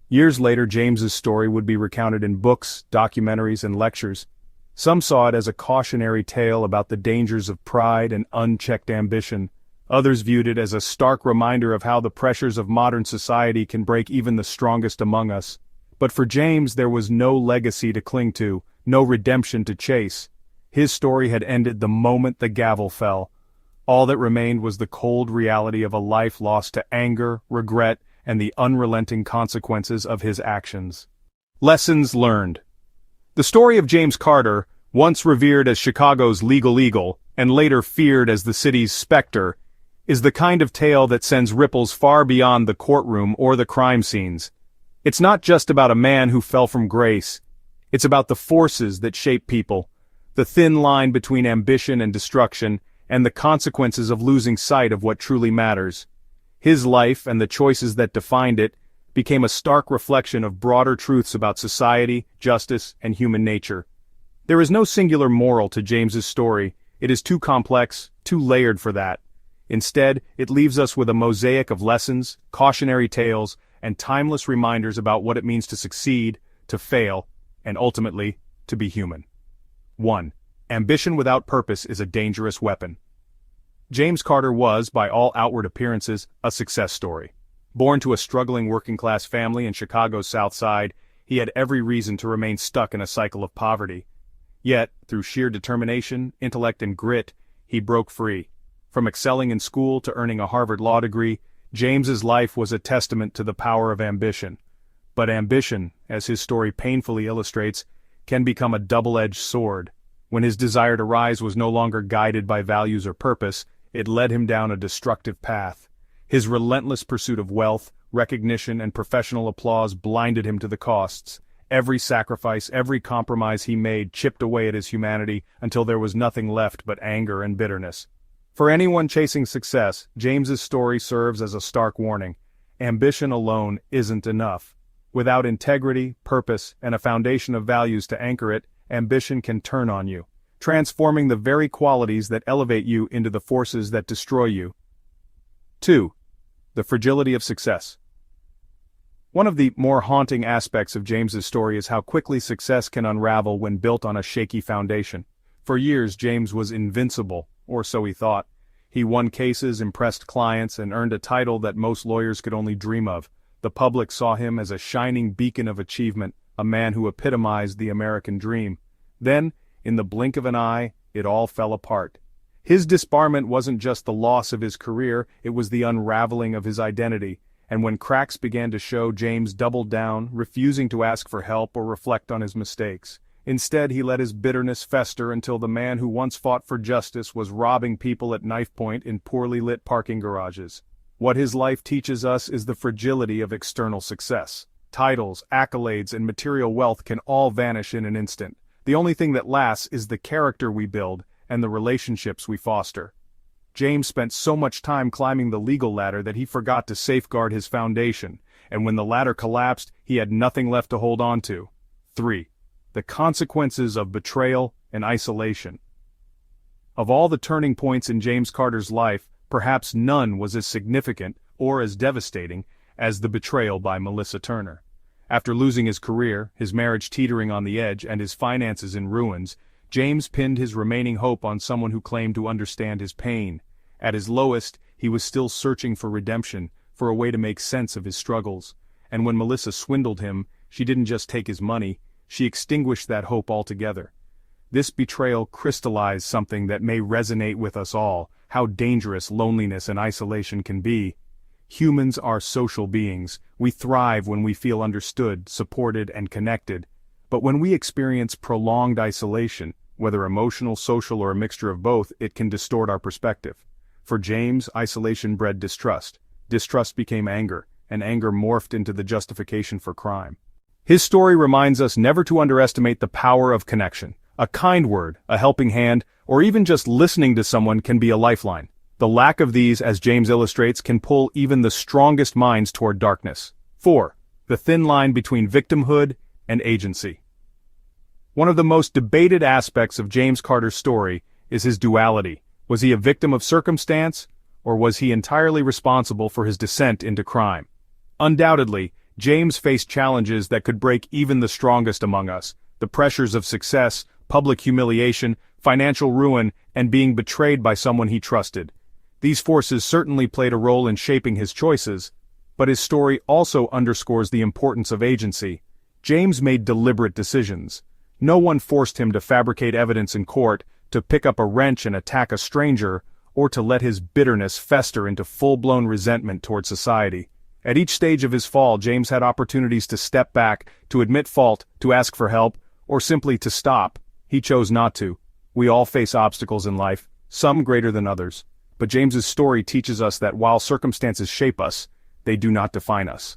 Years later, James's story would be recounted in books, documentaries, and lectures. Some saw it as a cautionary tale about the dangers of pride and unchecked ambition. Others viewed it as a stark reminder of how the pressures of modern society can break even the strongest among us. But for James, there was no legacy to cling to, no redemption to chase. His story had ended the moment the gavel fell. All that remained was the cold reality of a life lost to anger, regret, and the unrelenting consequences of his actions. Lessons learned. The story of James Carter, once revered as Chicago's legal eagle, and later feared as the city's specter, is the kind of tale that sends ripples far beyond the courtroom or the crime scenes. It's not just about a man who fell from grace. It's about the forces that shape people, the thin line between ambition and destruction, and the consequences of losing sight of what truly matters. His life and the choices that defined it became a stark reflection of broader truths about society, justice, and human nature. There is no singular moral to James's story. It is too complex, too layered for that. Instead, it leaves us with a mosaic of lessons, cautionary tales, and timeless reminders about what it means to succeed, to fail, and ultimately, to be human. 1. Ambition without purpose is a dangerous weapon. James Carter was, by all outward appearances, a success story. Born to a struggling working-class family in Chicago's South Side, he had every reason to remain stuck in a cycle of poverty. Yet, through sheer determination, intellect, and grit, he broke free. From excelling in school to earning a Harvard law degree, James's life was a testament to the power of ambition. But ambition, as his story painfully illustrates, can become a double-edged sword. When his desire to rise was no longer guided by values or purpose, it led him down a destructive path. His relentless pursuit of wealth, recognition, and professional applause blinded him to the costs. Every sacrifice, every compromise he made chipped away at his humanity until there was nothing left but anger and bitterness. For anyone chasing success, James's story serves as a stark warning. Ambition alone isn't enough. Without integrity, purpose, and a foundation of values to anchor it, ambition can turn on you, transforming the very qualities that elevate you into the forces that destroy you. 2. The fragility of success. One of the more haunting aspects of James's story is how quickly success can unravel when built on a shaky foundation. For years, James was invincible, or so he thought. He won cases, impressed clients, and earned a title that most lawyers could only dream of. The public saw him as a shining beacon of achievement, a man who epitomized the American dream. Then, in the blink of an eye, it all fell apart. His disbarment wasn't just the loss of his career, it was the unraveling of his identity. And when cracks began to show, James doubled down, refusing to ask for help or reflect on his mistakes. Instead, he let his bitterness fester until the man who once fought for justice was robbing people at knife point in poorly lit parking garages. What his life teaches us is the fragility of external success. Titles, accolades, and material wealth can all vanish in an instant. The only thing that lasts is the character we build and the relationships we foster. James spent so much time climbing the legal ladder that he forgot to safeguard his foundation, and when the ladder collapsed, he had nothing left to hold on to. 3. The consequences of betrayal and isolation. Of all the turning points in James Carter's life, perhaps none was as significant, or as devastating, as the betrayal by Melissa Turner. After losing his career, his marriage teetering on the edge, and his finances in ruins, James pinned his remaining hope on someone who claimed to understand his pain. At his lowest, he was still searching for redemption, for a way to make sense of his struggles. And when Melissa swindled him, she didn't just take his money, she extinguished that hope altogether. This betrayal crystallized something that may resonate with us all: how dangerous loneliness and isolation can be. Humans are social beings. We thrive when we feel understood, supported, and connected. But when we experience prolonged isolation, whether emotional, social, or a mixture of both, it can distort our perspective. For James, isolation bred distrust. Distrust became anger, and anger morphed into the justification for crime. His story reminds us never to underestimate the power of connection. A kind word, a helping hand, or even just listening to someone can be a lifeline. The lack of these, as James illustrates, can pull even the strongest minds toward darkness. 4. The thin line between victimhood and agency. One of the most debated aspects of James Carter's story is his duality. Was he a victim of circumstance, or was he entirely responsible for his descent into crime? Undoubtedly, James faced challenges that could break even the strongest among us: the pressures of success, public humiliation, financial ruin, and being betrayed by someone he trusted. These forces certainly played a role in shaping his choices, but his story also underscores the importance of agency. James made deliberate decisions. No one forced him to fabricate evidence in court, to pick up a wrench and attack a stranger, or to let his bitterness fester into full-blown resentment toward society. At each stage of his fall, James had opportunities to step back, to admit fault, to ask for help, or simply to stop. He chose not to. We all face obstacles in life, some greater than others. But James's story teaches us that while circumstances shape us, they do not define us.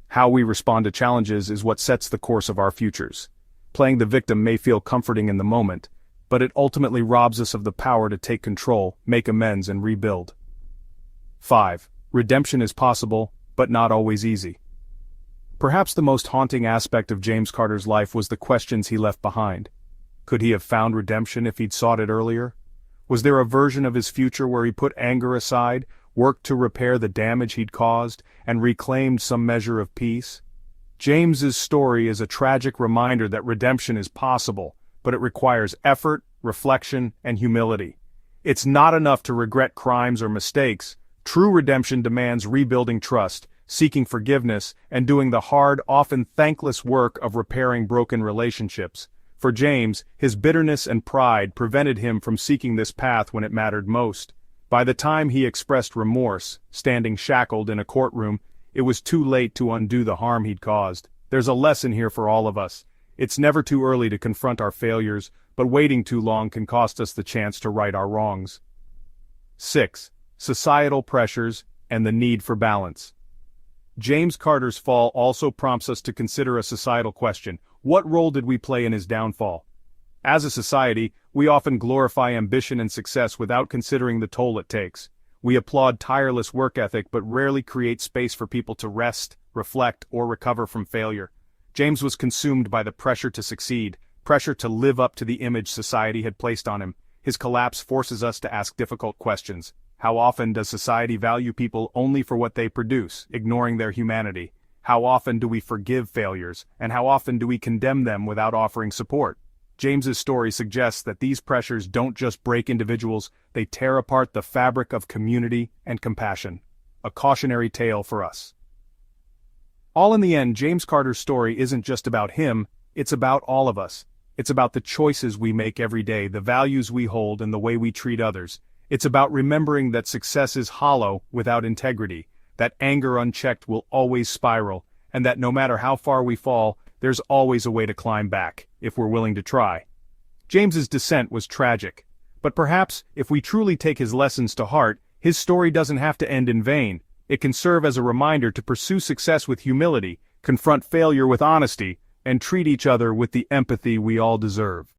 How we respond to challenges is what sets the course of our futures. Playing the victim may feel comforting in the moment, but it ultimately robs us of the power to take control, make amends, and rebuild. 5. Redemption is possible, but not always easy. Perhaps the most haunting aspect of James Carter's life was the questions he left behind. Could he have found redemption if he'd sought it earlier? Was there a version of his future where he put anger aside, worked to repair the damage he'd caused, and reclaimed some measure of peace? James's story is a tragic reminder that redemption is possible, but it requires effort, reflection, and humility. It's not enough to regret crimes or mistakes. True redemption demands rebuilding trust, seeking forgiveness, and doing the hard, often thankless work of repairing broken relationships. For James, his bitterness and pride prevented him from seeking this path when it mattered most. By the time he expressed remorse, standing shackled in a courtroom, it was too late to undo the harm he'd caused. There's a lesson here for all of us. It's never too early to confront our failures, but waiting too long can cost us the chance to right our wrongs. 6. Societal pressures and the need for balance. James Carter's fall also prompts us to consider a societal question: what role did we play in his downfall? As a society, we often glorify ambition and success without considering the toll it takes. We applaud tireless work ethic but rarely create space for people to rest, reflect, or recover from failure. James was consumed by the pressure to succeed, pressure to live up to the image society had placed on him. His collapse forces us to ask difficult questions. How often does society value people only for what they produce, ignoring their humanity? How often do we forgive failures, and how often do we condemn them without offering support? James's story suggests that these pressures don't just break individuals, they tear apart the fabric of community and compassion. A cautionary tale for us. All in the end, James Carter's story isn't just about him, it's about all of us. It's about the choices we make every day, the values we hold, and the way we treat others. It's about remembering that success is hollow without integrity, that anger unchecked will always spiral, and that no matter how far we fall, there's always a way to climb back. if we're willing to try. James's descent was tragic. But perhaps, if we truly take his lessons to heart, his story doesn't have to end in vain. It can serve as a reminder to pursue success with humility, confront failure with honesty, and treat each other with the empathy we all deserve.